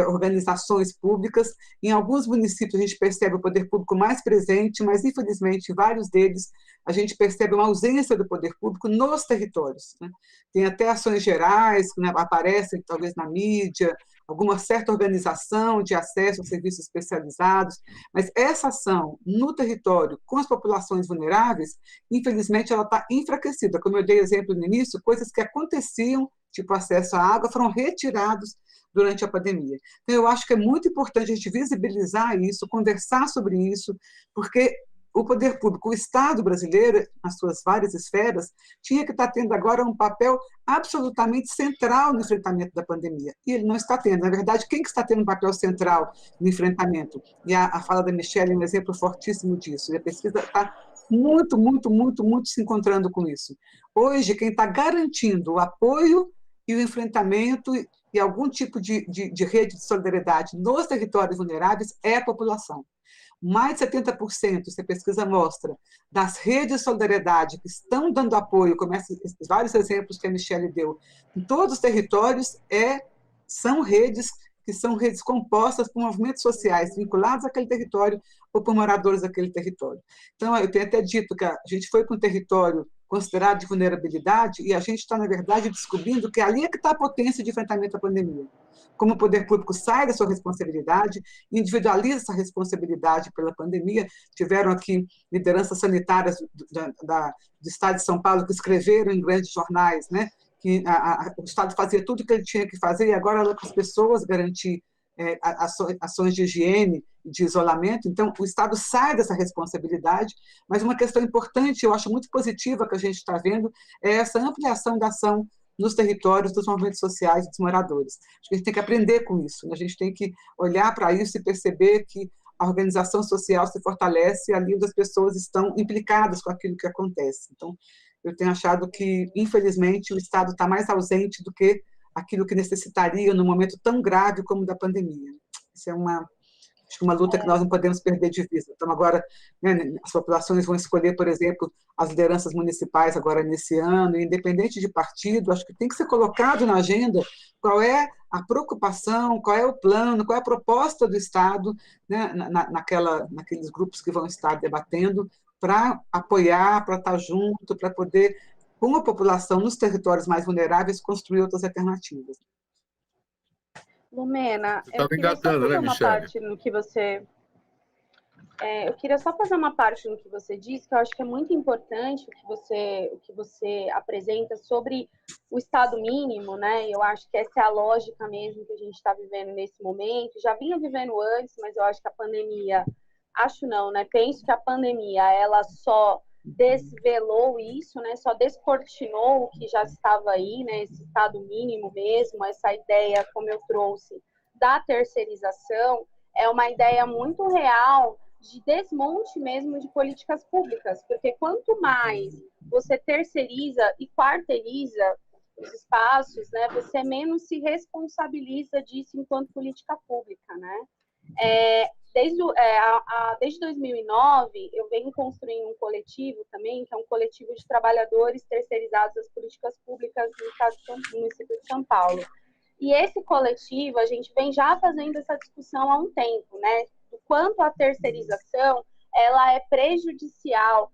organizações públicas. Em alguns municípios a gente percebe o poder público mais presente, mas, infelizmente, em vários deles a gente percebe uma ausência do poder público nos territórios, né? Tem até ações gerais que, né, aparecem, talvez, na mídia, alguma certa organização de acesso a serviços especializados, mas essa ação no território com as populações vulneráveis, infelizmente, ela está enfraquecida. Como eu dei exemplo no início, coisas que aconteciam, tipo acesso à água, foram retirados durante a pandemia. Então, eu acho que é muito importante a gente visibilizar isso, conversar sobre isso, porque o poder público, o Estado brasileiro, nas suas várias esferas, tinha que estar tendo agora um papel absolutamente central no enfrentamento da pandemia. E ele não está tendo. Na verdade, quem que está tendo um papel central no enfrentamento? E a fala da Michelle é um exemplo fortíssimo disso. E a pesquisa está muito, muito, muito, muito se encontrando com isso. Hoje, quem está garantindo o apoio e o enfrentamento e algum tipo de rede de solidariedade nos territórios vulneráveis é a população. Mais de 70%, se a pesquisa mostra, das redes de solidariedade que estão dando apoio, como esses vários exemplos que a Michelle deu, em todos os territórios, são redes que são redes compostas por movimentos sociais vinculados àquele território ou por moradores daquele território. Então, eu tenho até dito que a gente foi para um território considerado de vulnerabilidade e a gente está, na verdade, descobrindo que ali é que está a potência de enfrentamento à pandemia. Como o poder público sai da sua responsabilidade, individualiza essa responsabilidade pela pandemia. Tiveram aqui lideranças sanitárias do Estado de São Paulo que escreveram em grandes jornais, né, que o Estado fazia tudo o que ele tinha que fazer e agora ela com as pessoas garantir ações de higiene, de isolamento. Então, o Estado sai dessa responsabilidade, mas uma questão importante, eu acho muito positiva que a gente está vendo, é essa ampliação da ação nos territórios dos movimentos sociais e dos moradores. Acho que a gente tem que aprender com isso, né? A gente tem que olhar para isso e perceber que a organização social se fortalece ali onde as pessoas estão implicadas com aquilo que acontece. Então, eu tenho achado que, infelizmente, o Estado está mais ausente do que aquilo que necessitaria num momento tão grave como o da pandemia. Isso é acho que uma luta que nós não podemos perder de vista. Então, agora, né, as populações vão escolher, por exemplo, as lideranças municipais agora nesse ano, e independente de partido, acho que tem que ser colocado na agenda qual é a preocupação, qual é o plano, qual é a proposta do Estado, né, naqueles grupos que vão estar debatendo, para apoiar, para estar junto, para poder, com a população nos territórios mais vulneráveis, construir outras alternativas. Lumena, eu queria só fazer uma parte no que você... eu queria só fazer uma parte no que você disse, que eu acho que é muito importante o que você apresenta sobre o Estado mínimo, né? Eu acho que essa é a lógica mesmo que a gente está vivendo nesse momento. Já vinha vivendo antes, mas eu acho que a pandemia... Acho não, né? Penso que a pandemia, ela só desvelou isso, né? Só descortinou o que já estava aí, né? Esse Estado mínimo mesmo, essa ideia, como eu trouxe, da terceirização, é uma ideia muito real de desmonte mesmo de políticas públicas, porque quanto mais você terceiriza e quarteiriza os espaços, né? Você menos se responsabiliza disso enquanto política pública, né? Desde 2009, eu venho construindo um coletivo também, que é um coletivo de trabalhadores terceirizados das políticas públicas no município de São Paulo. E esse coletivo, a gente vem já fazendo essa discussão há um tempo, né? Do quanto a terceirização ela é prejudicial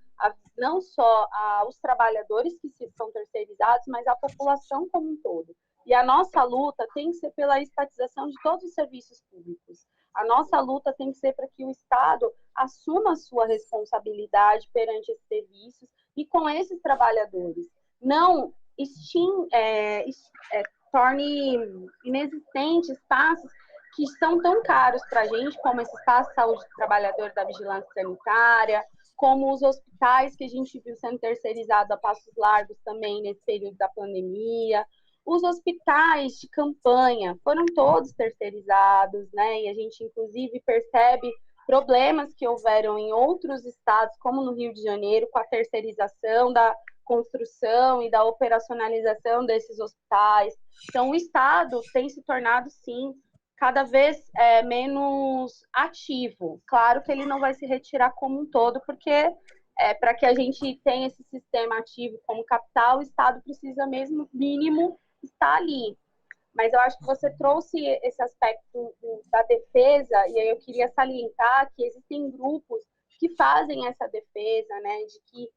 não só aos trabalhadores que são terceirizados, mas à população como um todo. E a nossa luta tem que ser pela estatização de todos os serviços públicos. A nossa luta tem que ser para que o Estado assuma a sua responsabilidade perante esses serviços e com esses trabalhadores. não torne inexistente espaços que são tão caros para a gente, como esse espaço de saúde do trabalhador da vigilância sanitária, como os hospitais que a gente viu sendo terceirizados a passos largos também nesse período da pandemia. Os hospitais de campanha foram todos terceirizados, né? E a gente, inclusive, percebe problemas que houveram em outros estados, como no Rio de Janeiro, com a terceirização da construção e da operacionalização desses hospitais. Então, o Estado tem se tornado, sim, cada vez menos ativo. Claro que ele não vai se retirar como um todo, porque para que a gente tenha esse sistema ativo como capital, o Estado precisa mesmo, mínimo, estar ali. Mas eu acho que você trouxe esse aspecto da defesa, e aí eu queria salientar que existem grupos que fazem essa defesa, né, de que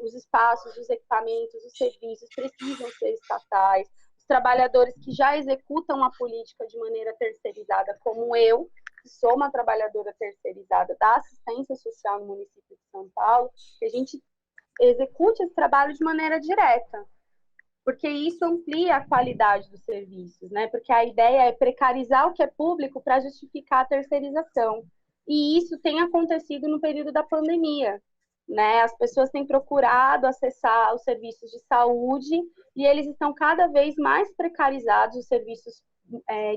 os espaços, os equipamentos, os serviços precisam ser estatais. Os trabalhadores que já executam a política de maneira terceirizada, como eu, que sou uma trabalhadora terceirizada da assistência social no município de São Paulo, que a gente execute esse trabalho de maneira direta, porque isso amplia a qualidade dos serviços, né? Porque a ideia é precarizar o que é público para justificar a terceirização. E isso tem acontecido no período da pandemia, né? As pessoas têm procurado acessar os serviços de saúde e eles estão cada vez mais precarizados, os serviços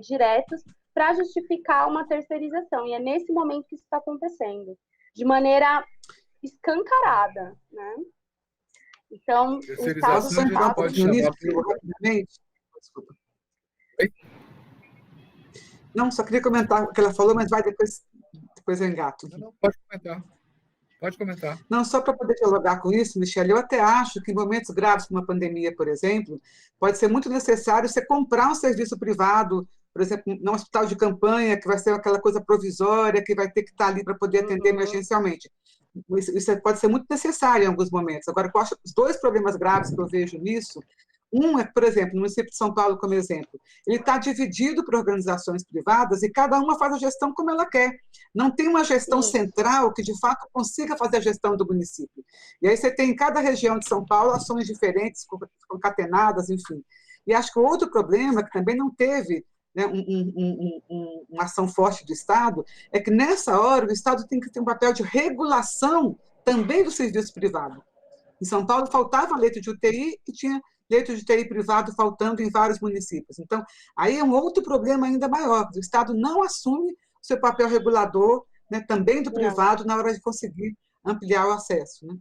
diretos, para justificar uma terceirização. E é nesse momento que isso está acontecendo, de maneira escancarada, né? Então, o Estado já não pode chamar rapidamente. Desculpa. Não, só queria comentar o que ela falou, mas vai depois eu engato. Não, pode comentar. Pode comentar. Não, só para poder dialogar com isso, Michele, eu até acho que em momentos graves como a pandemia, por exemplo, pode ser muito necessário você comprar um serviço privado, por exemplo, num hospital de campanha, que vai ser aquela coisa provisória, que vai ter que estar ali para poder atender emergencialmente. Isso pode ser muito necessário em alguns momentos. Agora, eu acho os dois problemas graves que eu vejo nisso, um é, por exemplo, no município de São Paulo, como exemplo, ele está dividido por organizações privadas e cada uma faz a gestão como ela quer. Não tem uma gestão central que, de fato, consiga fazer a gestão do município. E aí você tem em cada região de São Paulo ações diferentes, concatenadas, enfim. E acho que o outro problema, que também não teve, né, uma ação forte do Estado, é que, nessa hora, o Estado tem que ter um papel de regulação também do serviço privado. Em São Paulo, faltava leito de UTI e tinha leito de UTI privado faltando em vários municípios. Então, aí é um outro problema ainda maior. O Estado não assume o seu papel regulador, né, também do privado, na hora de conseguir ampliar o acesso. Né?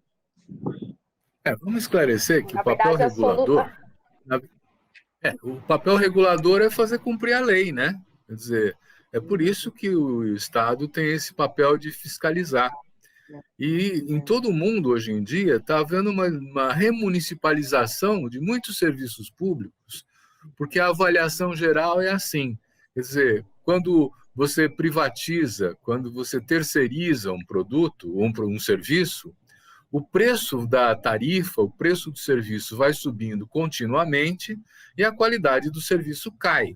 Vamos esclarecer que o papel regulador... o papel regulador é fazer cumprir a lei, né? Quer dizer, é por isso que o Estado tem esse papel de fiscalizar. E em todo o mundo, hoje em dia, está havendo uma remunicipalização de muitos serviços públicos, porque a avaliação geral é assim. Quer dizer, quando você privatiza, quando você terceiriza um produto ou um serviço, o preço da tarifa, o preço do serviço vai subindo continuamente e a qualidade do serviço cai.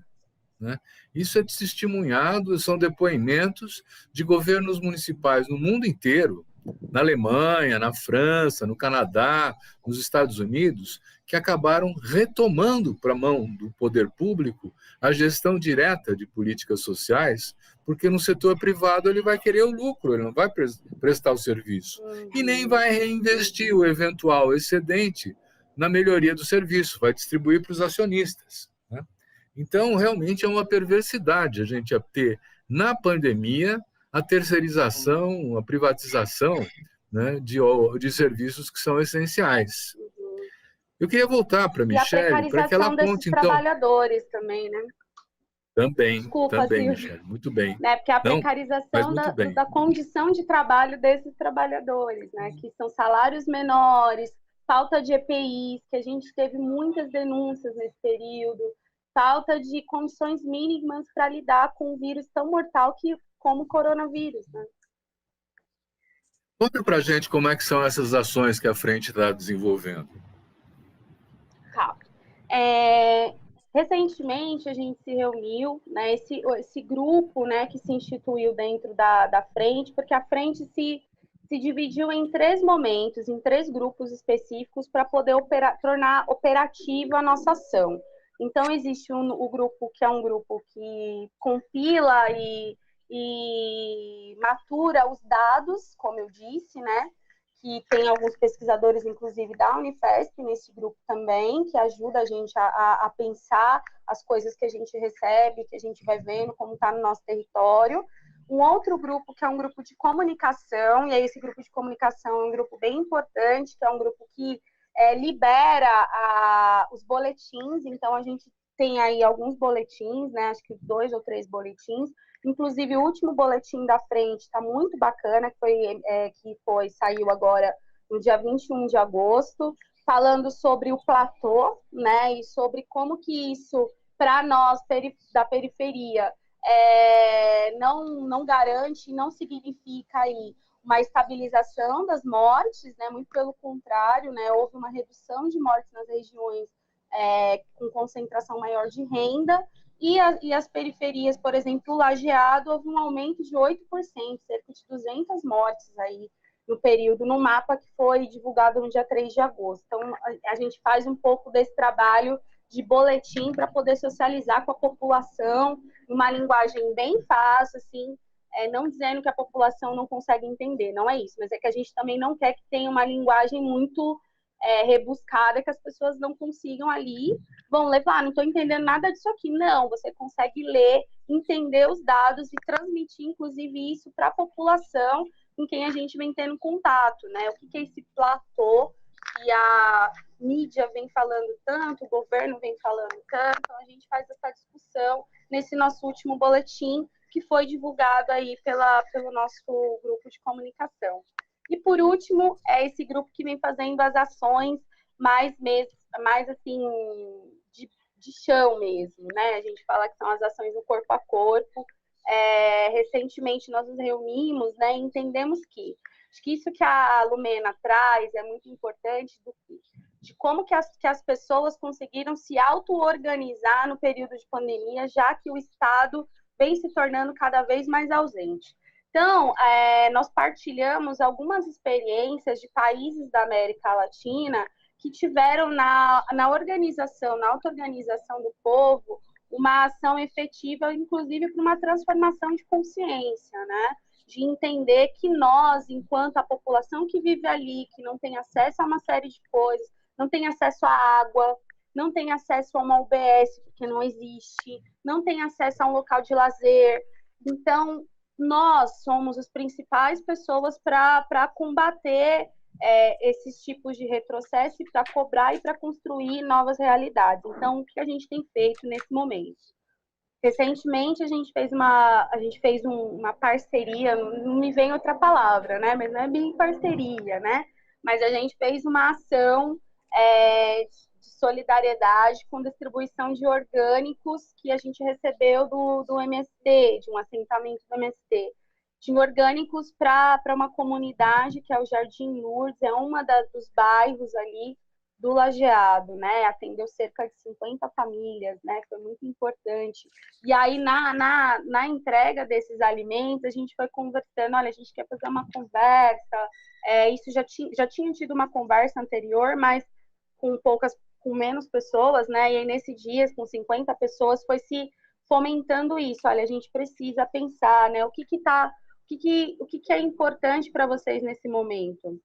Né? Isso é testemunhado, são depoimentos de governos municipais no mundo inteiro, na Alemanha, na França, no Canadá, nos Estados Unidos, que acabaram retomando para a mão do poder público a gestão direta de políticas sociais, porque no setor privado ele vai querer o lucro, ele não vai prestar o serviço, e nem vai reinvestir o eventual excedente na melhoria do serviço, vai distribuir para os acionistas. Né? Então, realmente é uma perversidade a gente ter, na pandemia, a terceirização, a privatização, né, de serviços que são essenciais. Eu queria voltar para a Michele, para que ela conte, então... trabalhadores também, né? Também, Michele, muito bem. Né? Porque a precarização da condição de trabalho desses trabalhadores, né? Que são salários menores, falta de EPIs, que a gente teve muitas denúncias nesse período, falta de condições mínimas para lidar com um vírus tão mortal como o coronavírus. Né? Conta para a gente como é que são essas ações que a frente está desenvolvendo. Tá. Recentemente, a gente se reuniu, né, esse grupo, né, que se instituiu dentro da frente, porque a frente se se dividiu em 3 momentos, em 3 grupos específicos para poder tornar operativa a nossa ação. Então, existe o grupo que é um grupo que compila e matura os dados, como eu disse, né? Que tem alguns pesquisadores, inclusive, da Unifesp nesse grupo também, que ajuda a gente a pensar as coisas que a gente recebe, que a gente vai vendo, como está no nosso território. Um outro grupo, que é um grupo de comunicação, e aí esse grupo de comunicação é um grupo bem importante, que é um grupo que libera os boletins, então a gente tem aí alguns boletins, né, acho que 2 ou 3 boletins, inclusive o último boletim da frente está muito bacana, que saiu agora no dia 21 de agosto, falando sobre o platô, né, e sobre como que isso, para nós da periferia, não garante, não significa aí uma estabilização das mortes, né? Muito pelo contrário, né? Houve uma redução de mortes nas regiões com concentração maior de renda, e as periferias, por exemplo, o Lajeado, houve um aumento de 8%, cerca de 200 mortes aí no período, no mapa que foi divulgado no dia 3 de agosto. Então, a gente faz um pouco desse trabalho de boletim para poder socializar com a população, uma linguagem bem fácil, assim, não dizendo que a população não consegue entender, não é isso, mas é que a gente também não quer que tenha uma linguagem muito rebuscada, que as pessoas não consigam ali, vão levar, não estou entendendo nada disso aqui. Não, você consegue ler, entender os dados e transmitir, inclusive, isso para a população com quem a gente vem tendo contato, né? O que é esse platô que a mídia vem falando tanto, o governo vem falando tanto, então a gente faz essa discussão nesse nosso último boletim, que foi divulgado aí pelo nosso grupo de comunicação. E, por último, é esse grupo que vem fazendo as ações mais assim, de chão mesmo, né? A gente fala que são as ações do corpo a corpo. Recentemente, nós nos reunimos, né, e entendemos acho que isso que a Lumena traz é muito importante, de como que as pessoas conseguiram se auto-organizar no período de pandemia, já que o Estado vem se tornando cada vez mais ausente. Então, nós partilhamos algumas experiências de países da América Latina que tiveram na organização, na auto-organização do povo, uma ação efetiva, inclusive para uma transformação de consciência, né? De entender que nós, enquanto a população que vive ali, que não tem acesso a uma série de coisas, não tem acesso à água, não tem acesso a uma UBS, porque não existe, não tem acesso a um local de lazer. Então, nós somos as principais pessoas para combater esses tipos de retrocesso, para cobrar e para construir novas realidades. Então, o que a gente tem feito nesse momento? Recentemente, a gente fez uma parceria, não me vem outra palavra, né? Mas não é bem parceria, né? Mas a gente fez uma ação de solidariedade com distribuição de orgânicos que a gente recebeu do MST, de um assentamento do MST, de orgânicos para uma comunidade que é o Jardim Lourdes, é dos bairros ali do Lajeado, né? Atendeu cerca de 50 famílias, né? Foi muito importante. E aí, na entrega desses alimentos, a gente foi conversando, olha, a gente quer fazer uma conversa, isso já tinha tido uma conversa anterior, mas com menos pessoas, né? E aí, nesse dia, com 50 pessoas, foi se fomentando isso. Olha, a gente precisa pensar, né? O que é importante para vocês nesse momento?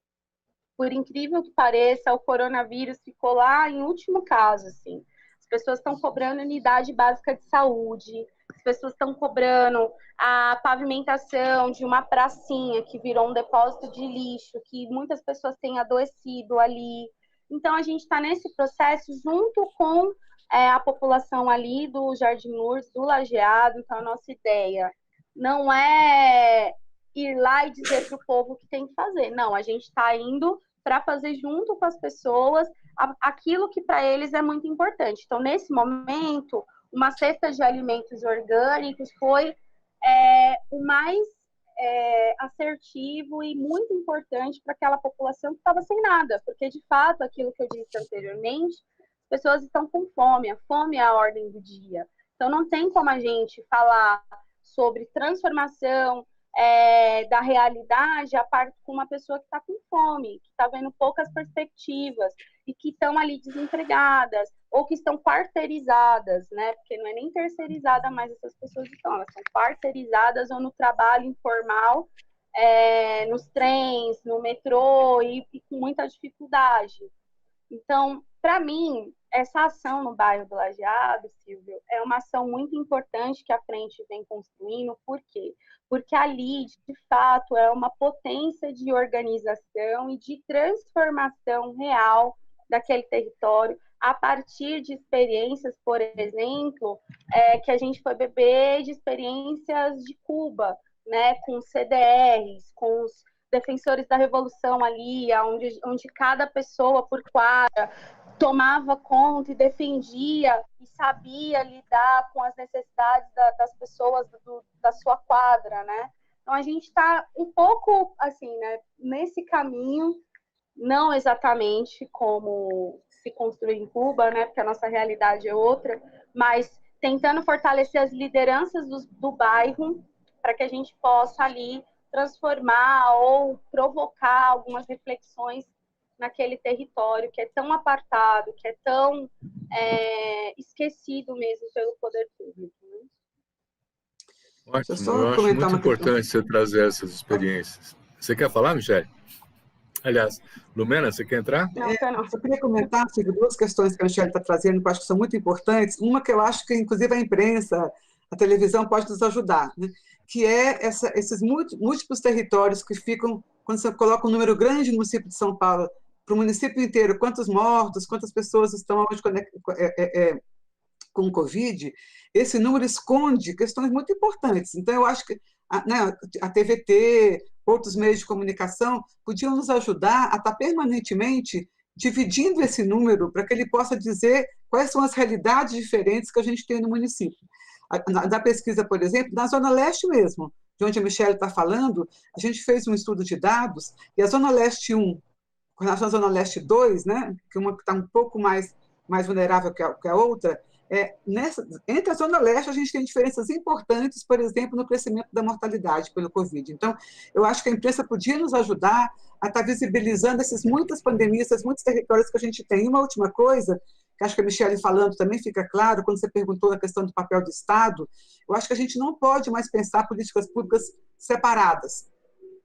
Por incrível que pareça, o coronavírus ficou lá em último caso, assim. As pessoas estão cobrando unidade básica de saúde, as pessoas estão cobrando a pavimentação de uma pracinha que virou um depósito de lixo, que muitas pessoas têm adoecido ali. Então, a gente está nesse processo junto com a população ali do Jardim Lourdes, do Lajeado. Então, a nossa ideia não é ir lá e dizer para o povo o que tem que fazer. Não, a gente está indo para fazer junto com as pessoas aquilo que para eles é muito importante. Então, nesse momento, uma cesta de alimentos orgânicos foi o mais assertivo e muito importante para aquela população que estava sem nada, porque, de fato, aquilo que eu disse anteriormente, as pessoas estão com fome, a fome é a ordem do dia. Então, não tem como a gente falar sobre transformação da realidade com uma pessoa que está com fome, que está vendo poucas perspectivas e que estão ali desempregadas ou que estão quarteirizadas, né? Porque não é nem terceirizada mais essas pessoas estão, elas são quarteirizadas ou no trabalho informal, nos trens, no metrô e com muita dificuldade. Então, para mim, essa ação no bairro do Lajeado, Silvio, é uma ação muito importante que a frente vem construindo. Por quê? Porque ali, de fato, é uma potência de organização e de transformação real daquele território, a partir de experiências, por exemplo, que a gente foi beber de experiências de Cuba, né, com CDRs, com os defensores da revolução ali, onde cada pessoa por quadra tomava conta e defendia e sabia lidar com as necessidades das pessoas da sua quadra, né? Então a gente está um pouco assim, né, nesse caminho, não exatamente como se construiu em Cuba, né, porque a nossa realidade é outra, mas tentando fortalecer as lideranças do bairro para que a gente possa ali transformar ou provocar algumas reflexões naquele território que é tão apartado, que é tão esquecido mesmo pelo poder público. Né? Ótimo, eu acho muito importante você trazer essas experiências. Você quer falar, Michele? Aliás, Lumena, você quer entrar? Não. Eu queria comentar sobre duas questões que a Michele está trazendo, que eu acho que são muito importantes. Uma que eu acho que, inclusive, a imprensa, a televisão pode nos ajudar, né? Que é esses múltiplos territórios que ficam, quando você coloca um número grande no município de São Paulo, para o município inteiro, quantos mortos, quantas pessoas estão hoje com o Covid, esse número esconde questões muito importantes. Então, eu acho que a TVT, outros meios de comunicação, podiam nos ajudar a estar permanentemente dividindo esse número para que ele possa dizer quais são as realidades diferentes que a gente tem no município. Da pesquisa, por exemplo, na Zona Leste mesmo, de onde a Michele está falando, a gente fez um estudo de dados, e a Zona Leste 1, com relação à Zona Leste 2, né, que uma está um pouco mais vulnerável que a outra, entre a Zona Leste, a gente tem diferenças importantes, por exemplo, no crescimento da mortalidade pelo Covid. Então, eu acho que a imprensa podia nos ajudar a estar visibilizando essas muitas pandemias, esses muitos territórios que a gente tem. E uma última coisa, que acho que a Michele falando também fica claro, quando você perguntou a questão do papel do Estado, eu acho que a gente não pode mais pensar políticas públicas separadas.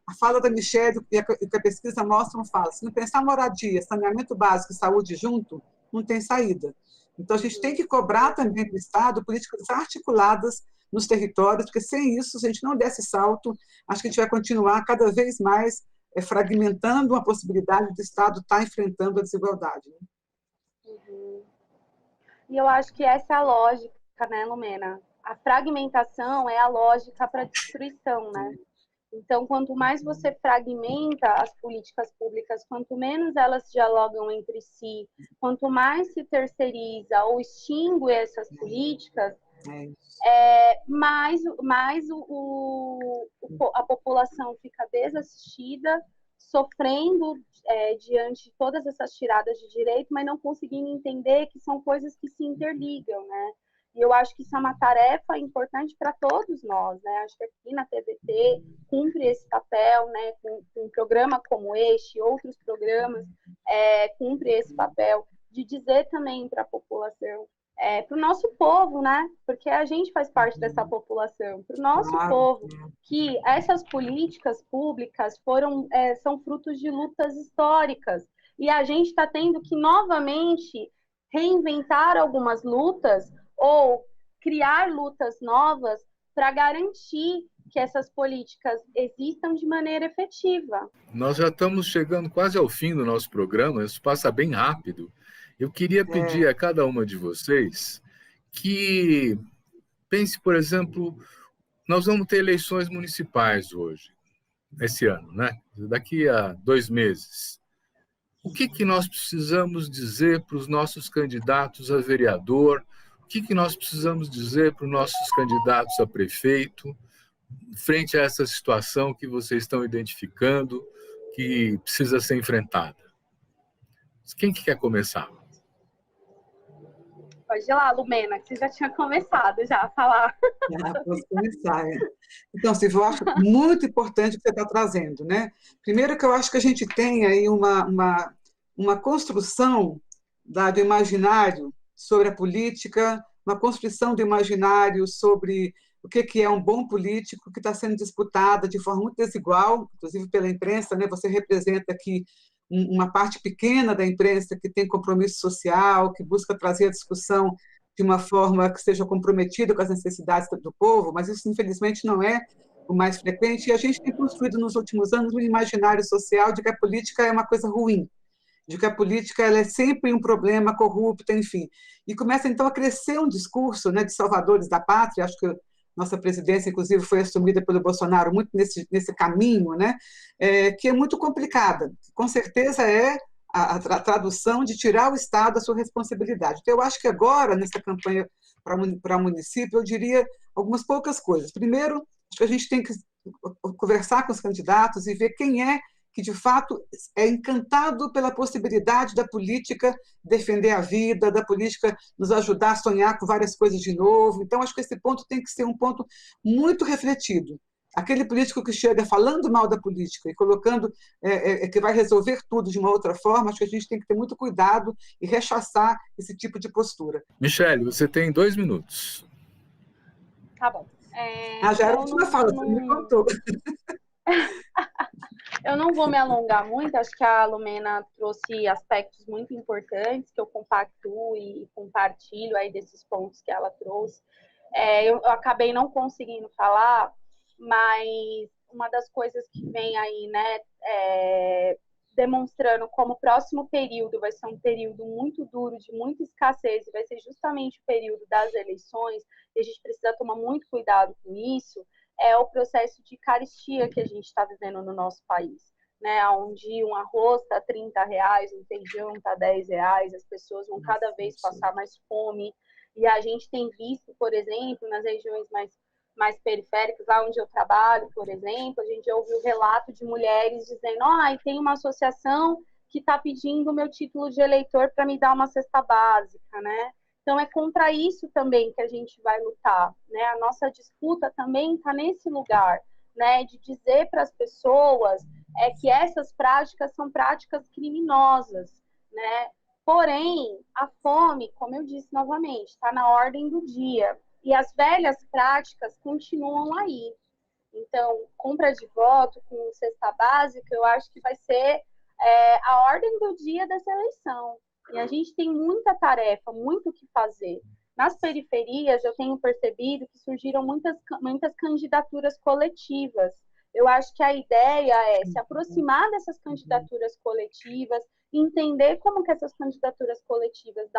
A fala da Michele e que a pesquisa mostra, se não pensar moradia, saneamento básico e saúde junto, não tem saída. Então, a gente tem que cobrar também do Estado políticas articuladas nos territórios, porque sem isso, se a gente não der esse salto, acho que a gente vai continuar cada vez mais fragmentando a possibilidade do Estado estar enfrentando a desigualdade. Né? Uhum. E eu acho que essa é a lógica, né, Lumena? A fragmentação é a lógica para a destruição, né? Então, quanto mais você fragmenta as políticas públicas, quanto menos elas dialogam entre si, quanto mais se terceiriza ou extingue essas políticas, mais a população fica desassistida, sofrendo diante de todas essas tiradas de direito, mas não conseguindo entender que são coisas que se interligam, né? E eu acho que isso é uma tarefa importante para todos nós, né? Acho que aqui na TVT cumpre esse papel, né? Com um programa como este, outros programas, cumpre esse papel de dizer também para a população, para o nosso povo, né? Porque a gente faz parte dessa população, para o nosso povo, que essas políticas públicas são frutos de lutas históricas e a gente está tendo que novamente reinventar algumas lutas ou criar lutas novas para garantir que essas políticas existam de maneira efetiva. Nós já estamos chegando quase ao fim do nosso programa, isso passa bem rápido. Eu queria pedir a cada uma de vocês que pense, por exemplo, nós vamos ter eleições municipais hoje, esse ano, né? Daqui a 2 meses. O que nós precisamos dizer para os nossos candidatos a vereador? O que nós precisamos dizer para os nossos candidatos a prefeito, frente a essa situação que vocês estão identificando, que precisa ser enfrentada? Quem que quer começar? Pode ir lá, Lumena, que você já tinha começado já a falar. Posso começar. Então, Silvia, eu acho muito importante o que você está trazendo, né? Primeiro que eu acho que a gente tem aí uma construção do imaginário sobre a política, uma construção do imaginário sobre o que é um bom político, que está sendo disputada de forma muito desigual, inclusive pela imprensa, né? Você representa aqui uma parte pequena da imprensa que tem compromisso social, que busca trazer a discussão de uma forma que seja comprometida com as necessidades do povo, mas isso, infelizmente, não é o mais frequente, e a gente tem construído nos últimos anos um imaginário social de que a política é uma coisa ruim, de que a política ela é sempre um problema corrupto, enfim. E começa, então, a crescer um discurso, né, de salvadores da pátria. Acho que nossa presidência, inclusive, foi assumida pelo Bolsonaro muito nesse caminho, né, que é muito complicada. Com certeza é a tradução de tirar o Estado da sua responsabilidade. Então, eu acho que agora, nessa campanha para o município, eu diria algumas poucas coisas. Primeiro, acho que a gente tem que conversar com os candidatos e ver quem é que, de fato, é encantado pela possibilidade da política defender a vida, da política nos ajudar a sonhar com várias coisas de novo. Então, acho que esse ponto tem que ser um ponto muito refletido. Aquele político que chega falando mal da política e colocando que vai resolver tudo de uma outra forma, acho que a gente tem que ter muito cuidado e rechaçar esse tipo de postura. Michele, você tem 2 minutos. Tá bom. Já era a última fala, você me contou. Eu não vou me alongar muito, acho que a Lumena trouxe aspectos muito importantes que eu compactuo e compartilho aí desses pontos que ela trouxe. Eu acabei não conseguindo falar, mas uma das coisas que vem aí, né, demonstrando como o próximo período vai ser um período muito duro, de muita escassez, e vai ser justamente o período das eleições, e a gente precisa tomar muito cuidado com isso, é o processo de carestia que a gente está vivendo no nosso país, né? Onde um arroz está R$30, um feijão está R$10, as pessoas vão cada vez passar mais fome, e a gente tem visto, por exemplo, nas regiões mais periféricas, lá onde eu trabalho, por exemplo, a gente ouve o relato de mulheres dizendo: tem uma associação que está pedindo o meu título de eleitor para me dar uma cesta básica, né? Então, é contra isso também que a gente vai lutar, né? A nossa disputa também está nesse lugar, né? De dizer para as pessoas que essas práticas são práticas criminosas, né? Porém, a fome, como eu disse novamente, está na ordem do dia. E as velhas práticas continuam aí. Então, compra de voto com cesta básica, eu acho que vai ser a ordem do dia dessa eleição. E a gente tem muita tarefa, muito o que fazer. Nas periferias, eu tenho percebido que surgiram muitas candidaturas coletivas. Eu acho que a ideia é se aproximar dessas candidaturas coletivas, entender como que essas candidaturas coletivas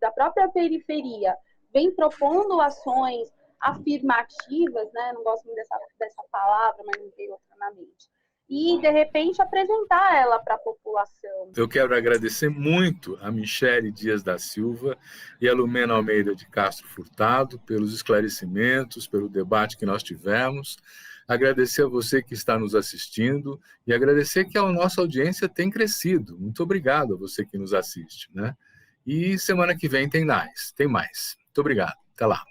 da própria periferia vem propondo ações afirmativas, né? Não gosto muito dessa palavra, mas não veio outra na mente. E, de repente, apresentar ela para a população. Eu quero agradecer muito a Michele Dias da Silva e a Lumena Almeida de Castro Furtado pelos esclarecimentos, pelo debate que nós tivemos. Agradecer a você que está nos assistindo e agradecer que a nossa audiência tem crescido. Muito obrigado a você que nos assiste, né? E semana que vem tem mais. Muito obrigado. Até lá.